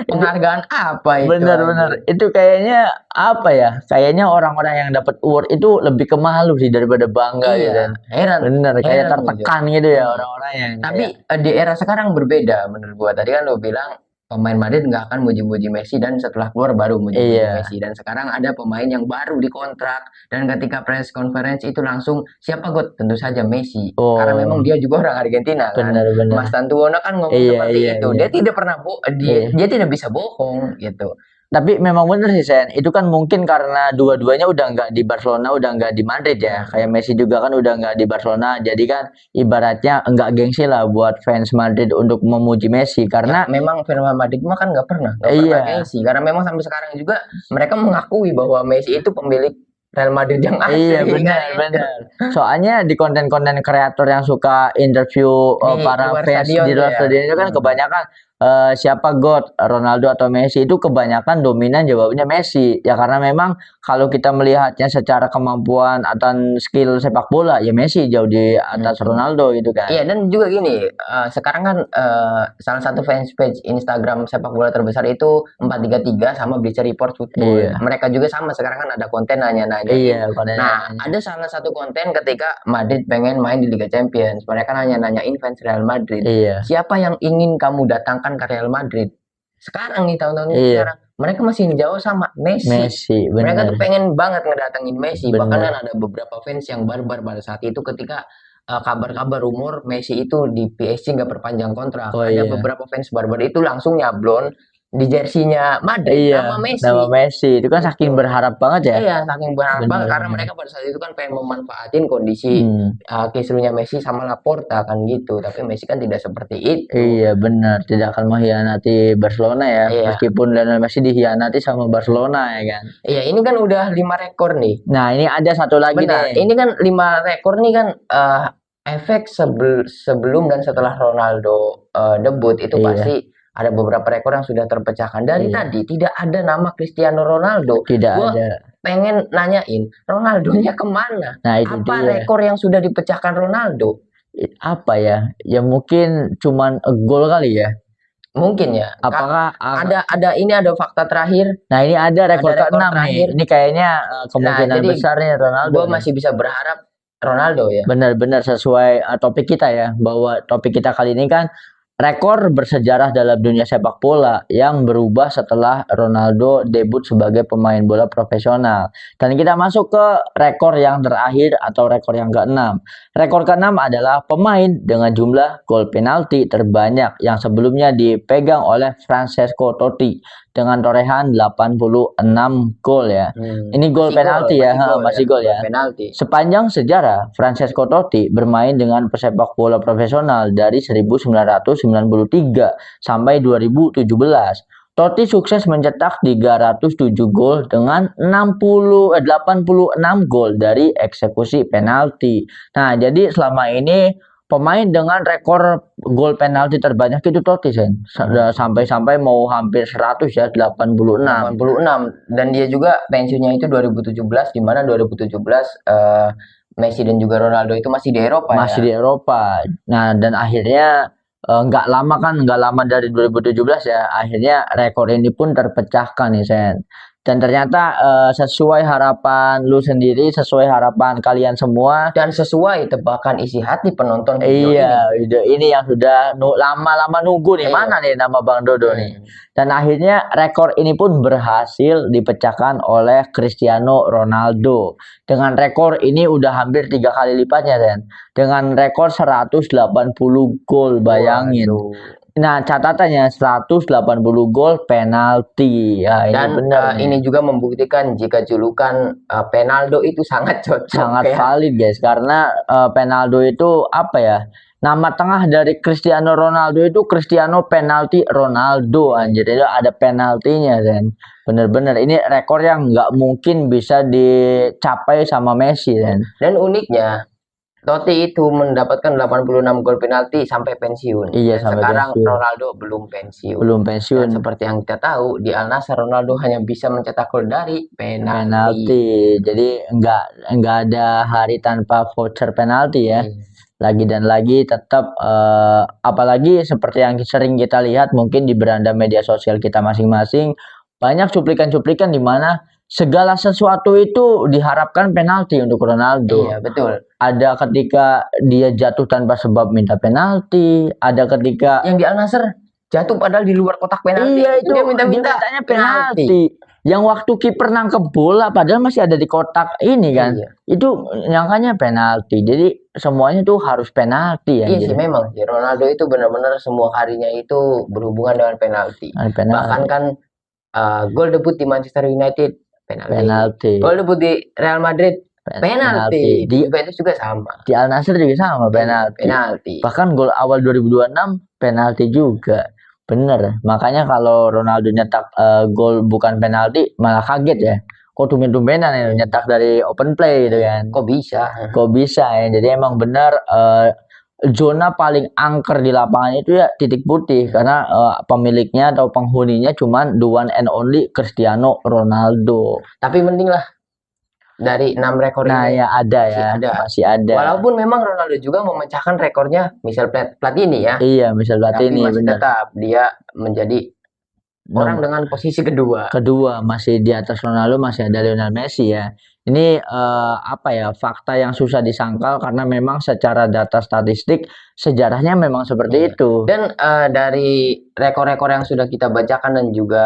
Speaker 2: Penghargaan apa itu?
Speaker 1: Benar, benar. Itu kayaknya apa ya? Kayaknya orang-orang yang dapat award itu lebih ke malu sih daripada bangga gitu.
Speaker 2: Iya, heran.
Speaker 1: Benar, kayak
Speaker 2: Heran
Speaker 1: tertekan gitu ya orang-orang yang
Speaker 2: Tapi di era sekarang berbeda menurut gua. Tadi kan lo bilang pemain Madrid nggak akan muji-muji Messi dan setelah keluar baru muji-muji
Speaker 1: Iya.
Speaker 2: Messi. Dan sekarang ada pemain yang baru dikontrak dan ketika press conference itu langsung siapa God? Tentu saja Messi.
Speaker 1: Oh.
Speaker 2: Karena memang dia juga orang Argentina kan.
Speaker 1: Benar, benar.
Speaker 2: Mas Tantuono kan ngomong
Speaker 1: Iya,
Speaker 2: seperti
Speaker 1: iya,
Speaker 2: itu.
Speaker 1: iya.
Speaker 2: Dia tidak pernah
Speaker 1: Iya.
Speaker 2: dia tidak bisa bohong gitu.
Speaker 1: Tapi memang bener sih Sen, itu kan mungkin karena dua-duanya udah nggak di Barcelona, udah nggak di Madrid ya. Kayak Messi juga kan udah nggak di Barcelona, jadi kan ibaratnya nggak gengsi lah buat fans Madrid untuk memuji Messi karena
Speaker 2: Ya, memang fans Madrid mah kan nggak pernah
Speaker 1: Iya.
Speaker 2: gengsi. Karena memang sampai sekarang juga mereka mengakui bahwa Messi itu pemilik Real Madrid yang asli.
Speaker 1: Iya, benar,
Speaker 2: kan?
Speaker 1: benar. Soalnya di konten-konten kreator yang suka interview
Speaker 2: Di
Speaker 1: para
Speaker 2: luar
Speaker 1: fans
Speaker 2: stadion
Speaker 1: di luar
Speaker 2: ya.
Speaker 1: stadion itu kan kebanyakan siapa GOAT, Ronaldo atau Messi, itu kebanyakan dominan jawabnya Messi. Ya karena memang kalau kita melihatnya secara kemampuan atau skill sepak bola, ya Messi jauh di atas Ronaldo gitu kan.
Speaker 2: Iya, dan juga gini, sekarang kan salah satu fans page Instagram sepak bola terbesar itu 433 sama Bleacher Report Football.
Speaker 1: Iya.
Speaker 2: Mereka juga sama, sekarang kan ada konten nanya-nanya.
Speaker 1: Iya, konten
Speaker 2: Nah,
Speaker 1: nanya-nanya.
Speaker 2: ada salah satu konten ketika Madrid pengen main di Liga Champions. Mereka nanya-nanyain fans Real Madrid.
Speaker 1: Iya.
Speaker 2: Siapa yang ingin kamu datangkan ke Real Madrid? Sekarang nih, tahun-tahun ini
Speaker 1: Iya.
Speaker 2: sekarang. Mereka masih jauh sama Messi.
Speaker 1: Messi,
Speaker 2: Mereka tuh
Speaker 1: benar.
Speaker 2: pengen banget ngedatengin Messi.
Speaker 1: Bener.
Speaker 2: Bahkan kan ada beberapa fans yang barbar pada saat itu ketika kabar-kabar rumor Messi itu di PSG nggak perpanjang kontrak.
Speaker 1: Oh,
Speaker 2: Ada
Speaker 1: iya.
Speaker 2: beberapa fans barbar itu langsung nyablon di jersinya Madrid
Speaker 1: Iya,
Speaker 2: nama Messi.
Speaker 1: nama Messi. Itu kan saking berharap banget ya.
Speaker 2: Iya, saking berharap
Speaker 1: Bener,
Speaker 2: banget karena
Speaker 1: bener.
Speaker 2: mereka pada saat itu kan pengen memanfaatin kondisi kisruhnya Messi sama Laporta kan gitu. Tapi Messi kan tidak seperti itu.
Speaker 1: Iya, benar. Tidak akan mengkhianati Barcelona ya.
Speaker 2: Iya.
Speaker 1: Meskipun Lionel Messi dikhianati sama Barcelona ya kan.
Speaker 2: Iya, ini kan udah 5 rekor nih.
Speaker 1: Nah, ini ada satu lagi
Speaker 2: Benar,
Speaker 1: nih.
Speaker 2: ini kan 5 rekor nih kan efek sebelum dan setelah Ronaldo debut itu
Speaker 1: Iya.
Speaker 2: pasti ada beberapa rekor yang sudah terpecahkan. Dari
Speaker 1: Iya.
Speaker 2: tadi tidak ada nama Cristiano Ronaldo.
Speaker 1: Tidak
Speaker 2: Gua
Speaker 1: ada.
Speaker 2: pengen nanyain Ronaldonya kemana?
Speaker 1: Nah, itu
Speaker 2: Apa
Speaker 1: dia.
Speaker 2: rekor yang sudah dipecahkan Ronaldo?
Speaker 1: Apa ya? Ya mungkin cuman gol kali ya.
Speaker 2: Mungkin ya.
Speaker 1: Apakah
Speaker 2: Ada fakta terakhir.
Speaker 1: Nah, ini ada rekor
Speaker 2: Ada rekor
Speaker 1: ke-6 nih.
Speaker 2: terakhir.
Speaker 1: Ini kayaknya kemungkinan
Speaker 2: jadi
Speaker 1: besarnya Ronaldo.
Speaker 2: Gue
Speaker 1: nih.
Speaker 2: masih bisa berharap Ronaldo ya.
Speaker 1: Benar-benar sesuai topik kita ya, bahwa topik kita kali ini kan rekor bersejarah dalam dunia sepak bola yang berubah setelah Ronaldo debut sebagai pemain bola profesional. Dan kita masuk ke rekor yang terakhir atau rekor yang ke-6. Rekor ke-6 adalah pemain dengan jumlah gol penalti terbanyak yang sebelumnya dipegang oleh Francesco Totti dengan torehan 86 gol ya. Ini gol penalti ya, masih gol ya.
Speaker 2: Penalti.
Speaker 1: Sepanjang sejarah, Francesco Totti bermain dengan pesepak bola profesional dari 1993 sampai 2017. Totti sukses mencetak 307 gol dengan 86 gol dari eksekusi penalti. Nah, jadi selama ini pemain dengan rekor gol penalti terbanyak itu Totti, Sen. Sampai-sampai mau hampir 100 ya, 86.
Speaker 2: Dan dia juga pensiunnya itu 2017, di mana 2017 Messi dan juga Ronaldo itu masih di Eropa.
Speaker 1: Masih di Eropa. Nah, dan akhirnya nggak lama dari 2017 ya, akhirnya rekor ini pun terpecahkan nih, Sen. Dan ternyata sesuai harapan lu sendiri, sesuai harapan kalian semua,
Speaker 2: dan sesuai tebakan isi hati penonton
Speaker 1: video ini yang sudah lama-lama nunggu nih, mana nih nama Bang Dodo nih. Dan akhirnya rekor ini pun berhasil dipecahkan oleh Cristiano Ronaldo. Dengan rekor ini udah hampir 3 kali lipatnya, Sen. Dengan rekor 180 gol, bayangin. Nah, catatannya 180 gol penalti. Ya,
Speaker 2: dan
Speaker 1: ini benar.
Speaker 2: Ini juga membuktikan jika julukan Penaldo itu sangat cocok.
Speaker 1: Sangat valid, guys. Karena Penaldo itu apa ya? Nama tengah dari Cristiano Ronaldo itu Cristiano Penalti Ronaldo, anjir. Itu ada penaltinya, Ren. Bener-bener ini rekor yang nggak mungkin bisa dicapai sama Messi, Ren.
Speaker 2: Dan uniknya Totti itu mendapatkan 86 gol penalti sampai pensiun.
Speaker 1: Iya,
Speaker 2: sampai sekarang pensiun. Ronaldo belum pensiun. Dan seperti yang kita tahu, di Al Nassr Ronaldo hanya bisa mencetak gol dari penalti.
Speaker 1: Jadi nggak ada hari tanpa voucher penalti ya. Lagi dan lagi tetap apalagi seperti yang sering kita lihat mungkin di beranda media sosial kita masing-masing, banyak cuplikan-cuplikan di mana segala sesuatu itu diharapkan penalti untuk Ronaldo.
Speaker 2: Iya, betul.
Speaker 1: Ada ketika dia jatuh tanpa sebab minta penalti, ada ketika
Speaker 2: yang di Al Nassr jatuh padahal di luar kotak penalti.
Speaker 1: Iya, itu dia mintanya penalti. Yang waktu kiper nangkep bola padahal masih ada di kotak ini kan. Iya. Itu nyangkanya penalti. Jadi semuanya tuh harus penalti ya.
Speaker 2: Iya sih memang. Ronaldo itu benar-benar semua harinya itu berhubungan dengan penalti. Bahkan kan gol debut di Manchester United penalti. Gol debut di Real Madrid penalti. Di Juventus juga sama.
Speaker 1: Di Al Nassr juga sama penalti. Bahkan gol awal 2026 penalti juga. Bener. Makanya kalau Ronaldo nyetak gol bukan penalti malah kaget ya. Kok tumben-tumbenan ya nyetak dari open play gitu kan.
Speaker 2: Kok bisa
Speaker 1: ya. Jadi emang bener zona paling angker di lapangan itu ya titik putih karena pemiliknya atau penghuninya cuman the one and only Cristiano Ronaldo.
Speaker 2: Tapi mending lah dari 6 rekor
Speaker 1: ini. Ya ada masih ada.
Speaker 2: Walaupun memang Ronaldo juga memecahkan rekornya misal Platini ya.
Speaker 1: Iya, misal Platini.
Speaker 2: Tapi masih tetap dia menjadi orang dengan posisi kedua.
Speaker 1: Masih di atas Ronaldo masih ada Lionel Messi ya. Ini fakta yang susah disangkal karena memang secara data statistik sejarahnya memang seperti itu.
Speaker 2: Dan dari rekor-rekor yang sudah kita bacakan dan juga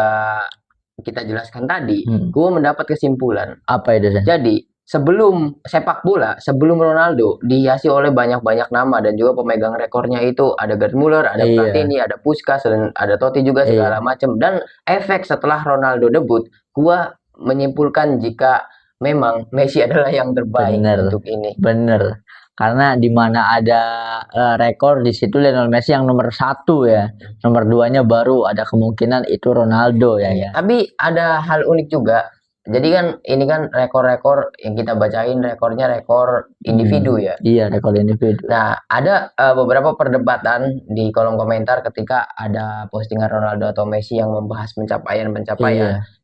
Speaker 2: kita jelaskan tadi, gue mendapat kesimpulan.
Speaker 1: Apa itu?
Speaker 2: Jadi sebelum sepak bola, sebelum Ronaldo dihiasi oleh banyak-banyak nama dan juga pemegang rekornya itu ada Gerd Müller, ada Platini, ada Puskás, dan ada Totti juga segala macam. Dan efek setelah Ronaldo debut, gue menyimpulkan jika memang Messi adalah yang terbaik untuk ini.
Speaker 1: Bener. Karena di mana ada rekor di situ Lionel Messi yang nomor 1 ya, nomor 2-nya baru ada kemungkinan itu Ronaldo ya.
Speaker 2: Tapi ada hal unik juga. Jadi kan ini kan rekor-rekor yang kita bacain rekornya rekor individu ya.
Speaker 1: Iya, rekor individu.
Speaker 2: Nah, ada beberapa perdebatan di kolom komentar ketika ada postingan Ronaldo atau Messi yang membahas pencapaian.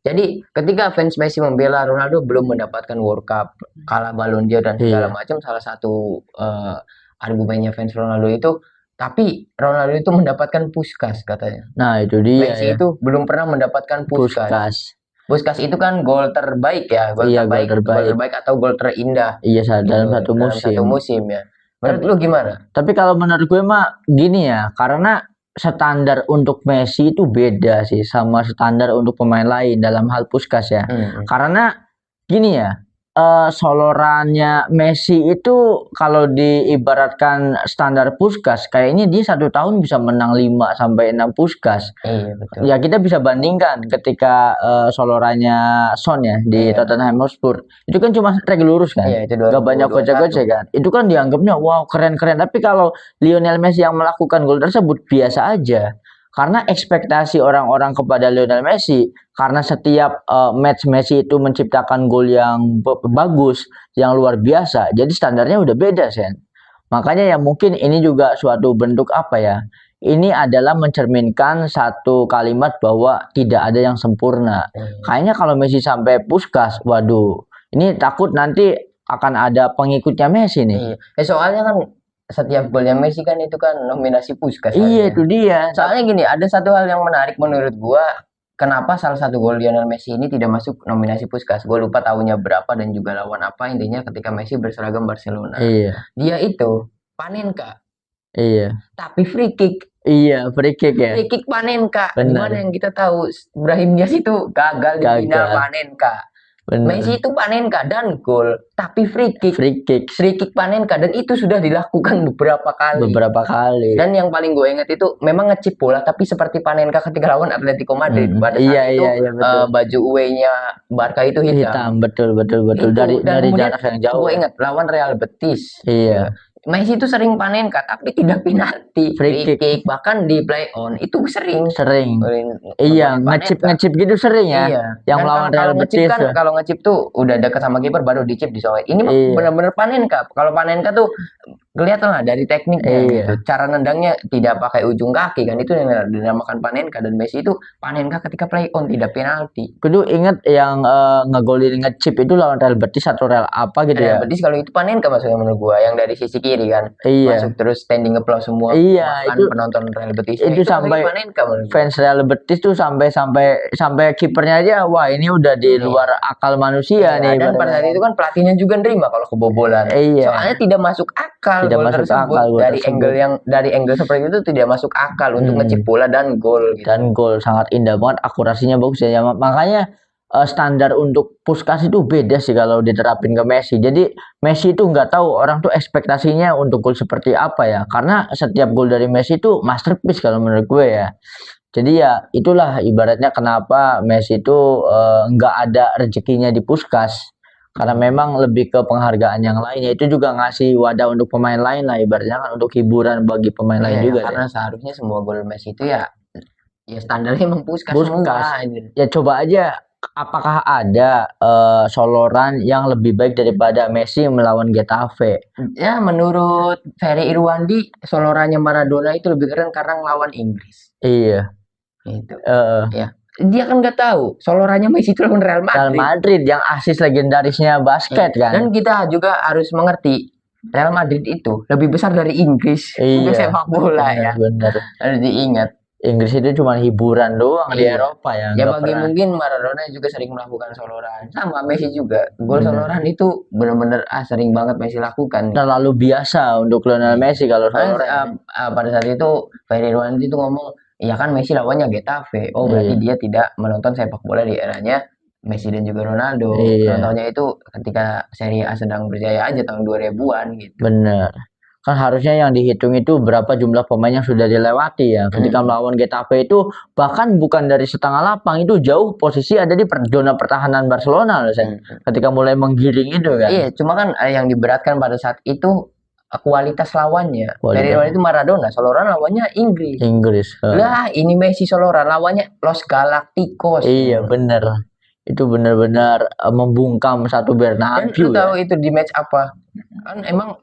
Speaker 2: Jadi ketika fans Messi membela Ronaldo belum mendapatkan World Cup, kalah Ballon d'Or dan segala macam, salah satu argumennya fans Ronaldo itu, tapi Ronaldo itu mendapatkan Puskás katanya.
Speaker 1: Nah, itu dia.
Speaker 2: Messi itu belum pernah mendapatkan Puskás. Puskás itu kan gol terbaik ya, gol terbaik atau gol terindah.
Speaker 1: Iya, dalam satu
Speaker 2: musim ya. Menurut lu gimana?
Speaker 1: Tapi kalau menurut gue mah gini ya, karena standar untuk Messi itu beda sih sama standar untuk pemain lain dalam hal Puskás ya. Karena gini ya, solorannya Messi itu kalau diibaratkan standar Puskás, kayaknya dia 1 tahun bisa menang 5 sampai 6 Puskás.
Speaker 2: Iya, betul.
Speaker 1: Ya kita bisa bandingkan ketika solorannya Son ya di Tottenham Hotspur. Itu kan cuma trek lurus kan.
Speaker 2: Iya, itu
Speaker 1: Gak banyak
Speaker 2: 2021.
Speaker 1: gocek-gocek kan. Itu kan dianggapnya wow keren-keren. Tapi kalau Lionel Messi yang melakukan gol tersebut biasa aja. Karena ekspektasi orang-orang kepada Lionel Messi, karena setiap match Messi itu menciptakan gol yang bagus, yang luar biasa. Jadi standarnya udah beda, Sen. Makanya ya mungkin ini juga suatu bentuk apa ya? Ini adalah mencerminkan satu kalimat bahwa tidak ada yang sempurna. Kayaknya kalau Messi sampai Puskás, waduh, ini takut nanti akan ada pengikutnya Messi nih.
Speaker 2: Soalnya kan setiap golnya Messi kan itu kan nominasi Puskás.
Speaker 1: Iya, itu dia.
Speaker 2: Soalnya gini, ada satu hal yang menarik menurut gua, kenapa salah satu gol Lionel Messi ini tidak masuk nominasi Puskás. Gue lupa tahunnya berapa dan juga lawan apa, intinya ketika Messi berseragam Barcelona.
Speaker 1: Iya.
Speaker 2: Dia itu Panenka.
Speaker 1: Iya.
Speaker 2: Tapi free kick.
Speaker 1: Iya, free kick ya.
Speaker 2: Free kick Panenka.
Speaker 1: Benar.
Speaker 2: Gimana yang kita tahu Brahim Diaz itu gagal di final Panenka.
Speaker 1: Bener.
Speaker 2: Messi itu Panenka dan gol, tapi free kick.
Speaker 1: Free kick
Speaker 2: Panenka, dan itu sudah dilakukan beberapa kali. Dan yang paling gue ingat itu memang ngecip bola, tapi seperti Panenka ketika lawan Atletico Madrid. Pada saat itu baju away-nya Barca itu hitam.
Speaker 1: Betul. Itu, dari jarak yang jauh.
Speaker 2: Gue ingat lawan Real Betis.
Speaker 1: Iya.
Speaker 2: Messi itu sering Panenka tapi tidak penalti, free kick, bahkan di play on itu sering.
Speaker 1: Iya, ngecip gitu sering ya. Iya. Yang lawan Real Betis
Speaker 2: kan, kalau ngecip tuh udah dekat sama kiper baru dicip di soal. Ini benar-benar Panenka. Kalau Panenka tuh kelihatan lah dari tekniknya gitu. Cara nendangnya tidak pakai ujung kaki kan, itu yang dinamakan Panenka. Dan Messi itu Panenka ketika play on tidak penalti.
Speaker 1: Kudu inget yang ngegolin ngecip itu lawan Real Betis atau Real apa gitu ya.
Speaker 2: Real Betis kalau itu Panenka masuknya menurut gua, yang dari sisi kiri kan. Masuk terus standing applause semua.
Speaker 1: Iya, itu
Speaker 2: penonton Real Betis.
Speaker 1: Itu sampai Panenka, fans Real Betis tuh sampai kipernya aja, wah ini udah di luar akal manusia nih.
Speaker 2: Dan pada saat itu kan pelatihnya juga nerima kalau kebobolan. Soalnya tidak masuk akal. Dari angle seperti itu tidak masuk akal untuk ngecip bola dan gol gitu.
Speaker 1: Dan gol sangat indah banget, akurasinya bagus ya. Makanya standar untuk Puskás itu beda sih kalau diterapin ke Messi. Jadi Messi itu nggak tahu orang tuh ekspektasinya untuk gol seperti apa ya. Karena setiap gol dari Messi itu masterpiece kalau menurut gue ya. Jadi ya itulah ibaratnya kenapa Messi itu nggak ada rezekinya di Puskás. Karena memang lebih ke penghargaan yang lainnya, itu juga ngasih wadah untuk pemain lain lah, ibaratnya kan untuk hiburan bagi pemain lain juga.
Speaker 2: Karena seharusnya semua gol Messi itu ya standarnya memang Puskás.
Speaker 1: Ya coba aja, apakah ada soloran yang lebih baik daripada Messi melawan Getafe?
Speaker 2: Ya menurut Ferry Irwandi, solorannya Maradona itu lebih keren karena ngelawan Inggris.
Speaker 1: Iya.
Speaker 2: Itu. Ya. Dia kan nggak tahu solorannya Messi itu lawan Real
Speaker 1: Madrid yang asis legendarisnya basket kan.
Speaker 2: Dan kita juga harus mengerti Real Madrid itu lebih besar dari Inggris untuk sepak bola.
Speaker 1: Benar.
Speaker 2: Harus diingat.
Speaker 1: Inggris itu cuma hiburan doang di Eropa ya.
Speaker 2: Ya bagi mungkin Maradona juga sering melakukan soloran, sama Messi juga. Gol soloran itu benar-benar sering banget Messi lakukan.
Speaker 1: Terlalu biasa untuk Lionel Messi kalau soloran.
Speaker 2: Pada saat itu Ferry Irwandi itu ngomong, ya kan Messi lawannya Getafe. Oh berarti dia tidak menonton sepak bola di eranya Messi dan juga Ronaldo. Contohnya itu ketika Serie A sedang berjaya aja tahun 2000-an gitu.
Speaker 1: Bener. Kan harusnya yang dihitung itu berapa jumlah pemain yang sudah dilewati ya. Ketika melawan Getafe itu bahkan bukan dari setengah lapang, itu jauh posisi ada di zona pertahanan Barcelona loh, ketika mulai menggiring itu kan.
Speaker 2: Iya, cuma kan yang diberatkan pada saat itu kualitas lawannya. Dari lawan itu Maradona, soloran lawannya Inggris. Lah, ini Messi soloran lawannya Los Galacticos.
Speaker 1: Iya, bener. Itu benar-benar membungkam satu Bernabeu.
Speaker 2: Dan lu tahu itu di match apa? Kan emang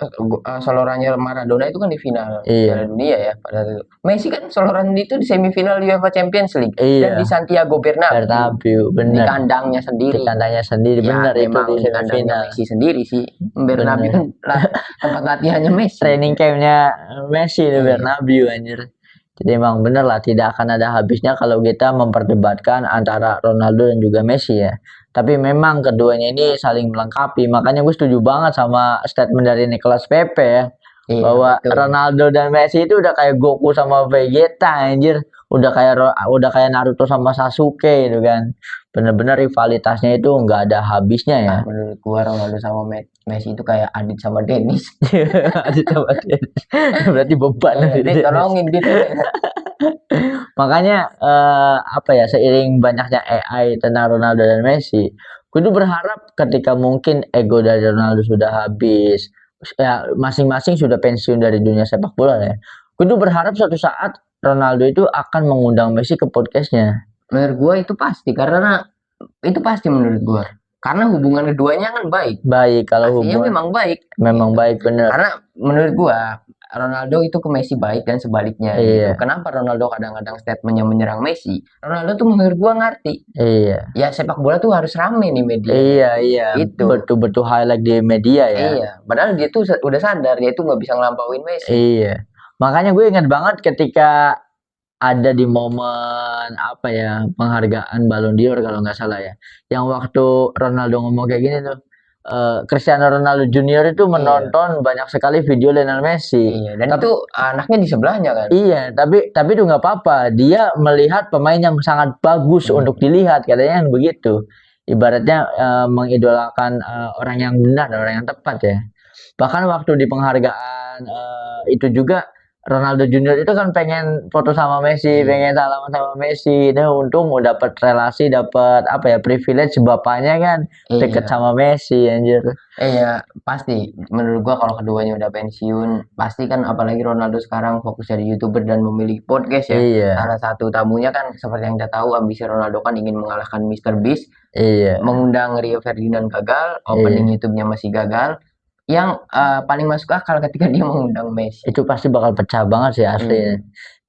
Speaker 2: solorannya Maradona itu kan di final Piala Dunia ya pada itu. Messi kan soloran itu di semifinal UEFA Champions League dan di Santiago Bernabeu.
Speaker 1: Bener.
Speaker 2: Di kandangnya sendiri.
Speaker 1: Bener
Speaker 2: itu di kandangnya Messi sendiri sih. Bernabeu kan tempat latihannya Messi.
Speaker 1: Training campnya Messi di Bernabeu anjir. Jadi emang bener lah, tidak akan ada habisnya kalau kita memperdebatkan antara Ronaldo dan juga Messi ya. Tapi memang keduanya ini saling melengkapi. Makanya gue setuju banget sama statement dari Nicolas Pepe ya.
Speaker 2: Iya,
Speaker 1: bahwa
Speaker 2: betul.
Speaker 1: Ronaldo dan Messi itu udah kayak Goku sama Vegeta anjir, udah kayak Naruto sama Sasuke gitu kan. Bener-bener rivalitasnya itu nggak ada habisnya ya.
Speaker 2: Menurut gua Ronaldo sama Messi itu kayak Adit sama Dennis.
Speaker 1: Ada sama dia. Berarti beban nanti
Speaker 2: Dit,
Speaker 1: dia.
Speaker 2: tolongin Dit.
Speaker 1: Makanya apa ya, seiring banyaknya AI tentang Ronaldo dan Messi, kudu berharap ketika mungkin ego dari Ronaldo sudah habis, ya masing-masing sudah pensiun dari dunia sepak bola ya. Kudu berharap suatu saat Ronaldo itu akan mengundang Messi ke podcastnya.
Speaker 2: Menurut gua itu pasti karena itu pasti menurut gua. Karena hubungan keduanya kan baik.
Speaker 1: Baik kalau
Speaker 2: Pastinya
Speaker 1: hubungan
Speaker 2: memang baik.
Speaker 1: memang baik bener.
Speaker 2: Karena menurut gua Ronaldo itu ke Messi baik dan sebaliknya
Speaker 1: Iya.
Speaker 2: gitu. Kenapa Ronaldo kadang-kadang statementnya menyerang Messi? Ronaldo tuh menurut gua ngerti.
Speaker 1: Iya.
Speaker 2: Ya sepak bola tuh harus rame nih media.
Speaker 1: Iya.
Speaker 2: Itu.
Speaker 1: Betul-betul highlight di media ya.
Speaker 2: Iya. Padahal dia tuh udah sadar dia tuh nggak bisa ngelambauin Messi.
Speaker 1: Iya. Makanya gue ingat banget ketika ada di momen apa ya, penghargaan Ballon d'Or kalau nggak salah ya, yang waktu Ronaldo ngomong kayak gini tuh, Cristiano Ronaldo Junior itu menonton banyak sekali video Lionel Messi.
Speaker 2: Iya, dan itu anaknya di sebelahnya kan.
Speaker 1: Iya, tapi itu nggak apa-apa, dia melihat pemain yang sangat bagus untuk dilihat, katanya yang begitu. Ibaratnya mengidolakan orang yang benar, orang yang tepat ya. Bahkan waktu di penghargaan itu juga Ronaldo Junior itu kan pengen foto sama Messi, pengen salaman sama Messi. Ini untung dapat relasi, dapat apa ya, privilege bapaknya kan deket sama Messi anjir.
Speaker 2: Iya, pasti. Menurut gua kalau keduanya udah pensiun, pasti kan apalagi Ronaldo sekarang fokus jadi YouTuber dan memiliki podcast ya.
Speaker 1: Iya.
Speaker 2: Salah satu tamunya kan seperti yang kita tahu ambisi Ronaldo kan ingin mengalahkan Mr. Beast.
Speaker 1: Iya.
Speaker 2: Mengundang Rio Ferdinand gagal, opening YouTube-nya masih gagal. Yang paling masuk akal ketika dia mengundang Messi.
Speaker 1: Itu pasti bakal pecah banget sih asli.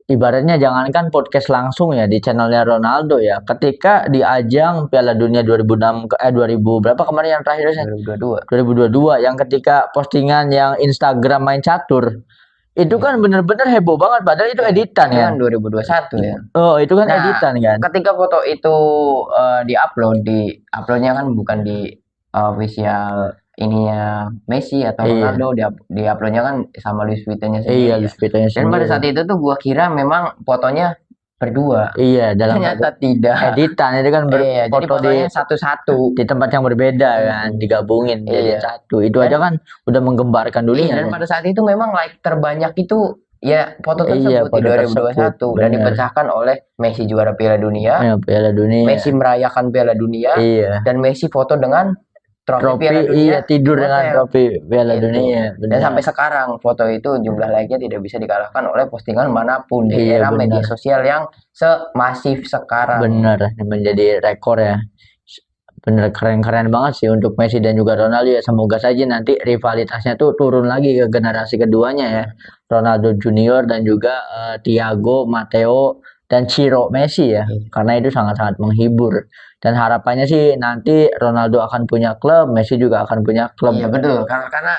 Speaker 1: Ibaratnya jangankan podcast langsung ya di channelnya Ronaldo ya. Ketika di ajang Piala Dunia 2006 2000 berapa kemarin yang terakhir sih? 2022 yang ketika postingan yang Instagram main catur. Itu kan bener-bener heboh banget padahal itu editan
Speaker 2: Itu
Speaker 1: ya.
Speaker 2: kan 2021 ya.
Speaker 1: Oh, itu kan editan kan.
Speaker 2: Ketika foto itu uploadnya kan bukan di official ininya Messi atau Ronaldo, di uploadnya kan sama Luis Vuittonnya sendiri.
Speaker 1: Iya, Luis Vuittonnya sendiri.
Speaker 2: Dan pada saat itu tuh gua kira memang fotonya berdua.
Speaker 1: Iya,
Speaker 2: ternyata tidak.
Speaker 1: Editan itu kan
Speaker 2: foto di satu-satu
Speaker 1: di tempat yang berbeda kan, digabungin jadi satu. Itu aja kan udah menggembarkan dunia.
Speaker 2: Dan pada saat itu memang like terbanyak itu ya foto tersebut di 2021 dan dipecahkan oleh Messi juara Piala Dunia.
Speaker 1: Piala Dunia.
Speaker 2: Messi merayakan Piala Dunia. Dan Messi foto dengan trofi Piala Dunia.
Speaker 1: Tidur dengan trofi Piala Dunia.
Speaker 2: Dan sampai sekarang foto itu jumlah like-nya tidak bisa dikalahkan oleh postingan manapun di era media sosial yang semasif sekarang.
Speaker 1: Benar, menjadi rekor ya. Bener keren-keren banget sih untuk Messi dan juga Ronaldo ya. Semoga saja nanti rivalitasnya tuh turun lagi ke generasi keduanya ya. Ronaldo Junior dan juga Thiago, Matteo dan Ciro Messi ya. Karena itu sangat-sangat menghibur. Dan harapannya sih nanti Ronaldo akan punya klub, Messi juga akan punya klub.
Speaker 2: Iya betul, karena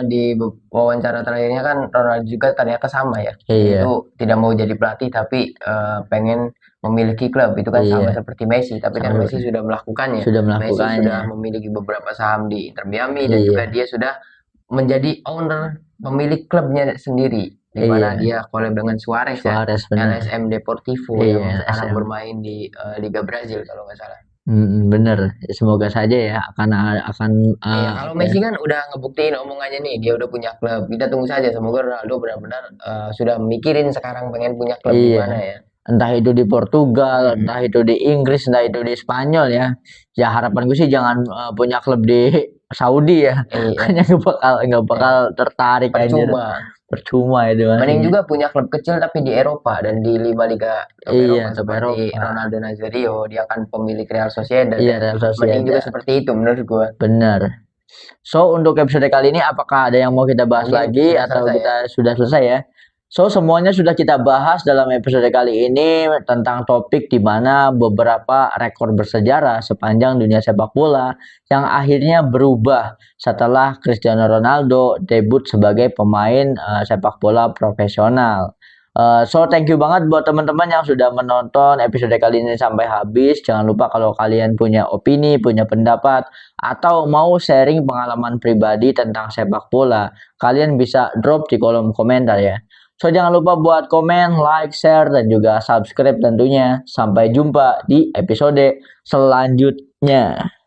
Speaker 2: di wawancara terakhirnya kan Ronaldo juga ternyata sama ya. Itu tidak mau jadi pelatih tapi pengen memiliki klub. Itu kan sama seperti Messi, tapi kan Messi sudah melakukannya. Messi sudah memiliki beberapa saham di Inter Miami dan juga dia sudah menjadi owner, pemilik klubnya sendiri. Di mana dia collab dengan Suarez ya, LSM Deportivo yang sekarang bermain di Liga Brazil kalau nggak salah.
Speaker 1: Bener, semoga saja ya akan
Speaker 2: kalau Messi kan udah ngebuktiin omongannya nih, dia udah punya klub. Kita tunggu saja, semoga Ronaldo benar-benar sudah mikirin sekarang pengen punya klub di mana ya.
Speaker 1: Entah itu di Portugal, entah itu di Inggris, entah itu di Spanyol ya. Ya harapan gue sih jangan punya klub di Saudi ya. Hanya nggak bakal tertarik aja. Percuma itu.
Speaker 2: Mending juga punya klub kecil tapi di Eropa dan di 5 liga Eropa seperti Ronaldo Nazario, dia kan pemilik Real Sociedad. Mending juga seperti itu menurut gua.
Speaker 1: Benar. So untuk episode kali ini apakah ada yang mau kita bahas lagi atau kita sudah selesai ya? So semuanya sudah kita bahas dalam episode kali ini tentang topik di mana beberapa rekor bersejarah sepanjang dunia sepak bola yang akhirnya berubah setelah Cristiano Ronaldo debut sebagai pemain sepak bola profesional. So thank you banget buat teman-teman yang sudah menonton episode kali ini sampai habis. Jangan lupa kalau kalian punya opini, punya pendapat, atau mau sharing pengalaman pribadi tentang sepak bola, kalian bisa drop di kolom komentar ya. So jangan lupa buat komen, like, share, dan juga subscribe tentunya. Sampai jumpa di episode selanjutnya.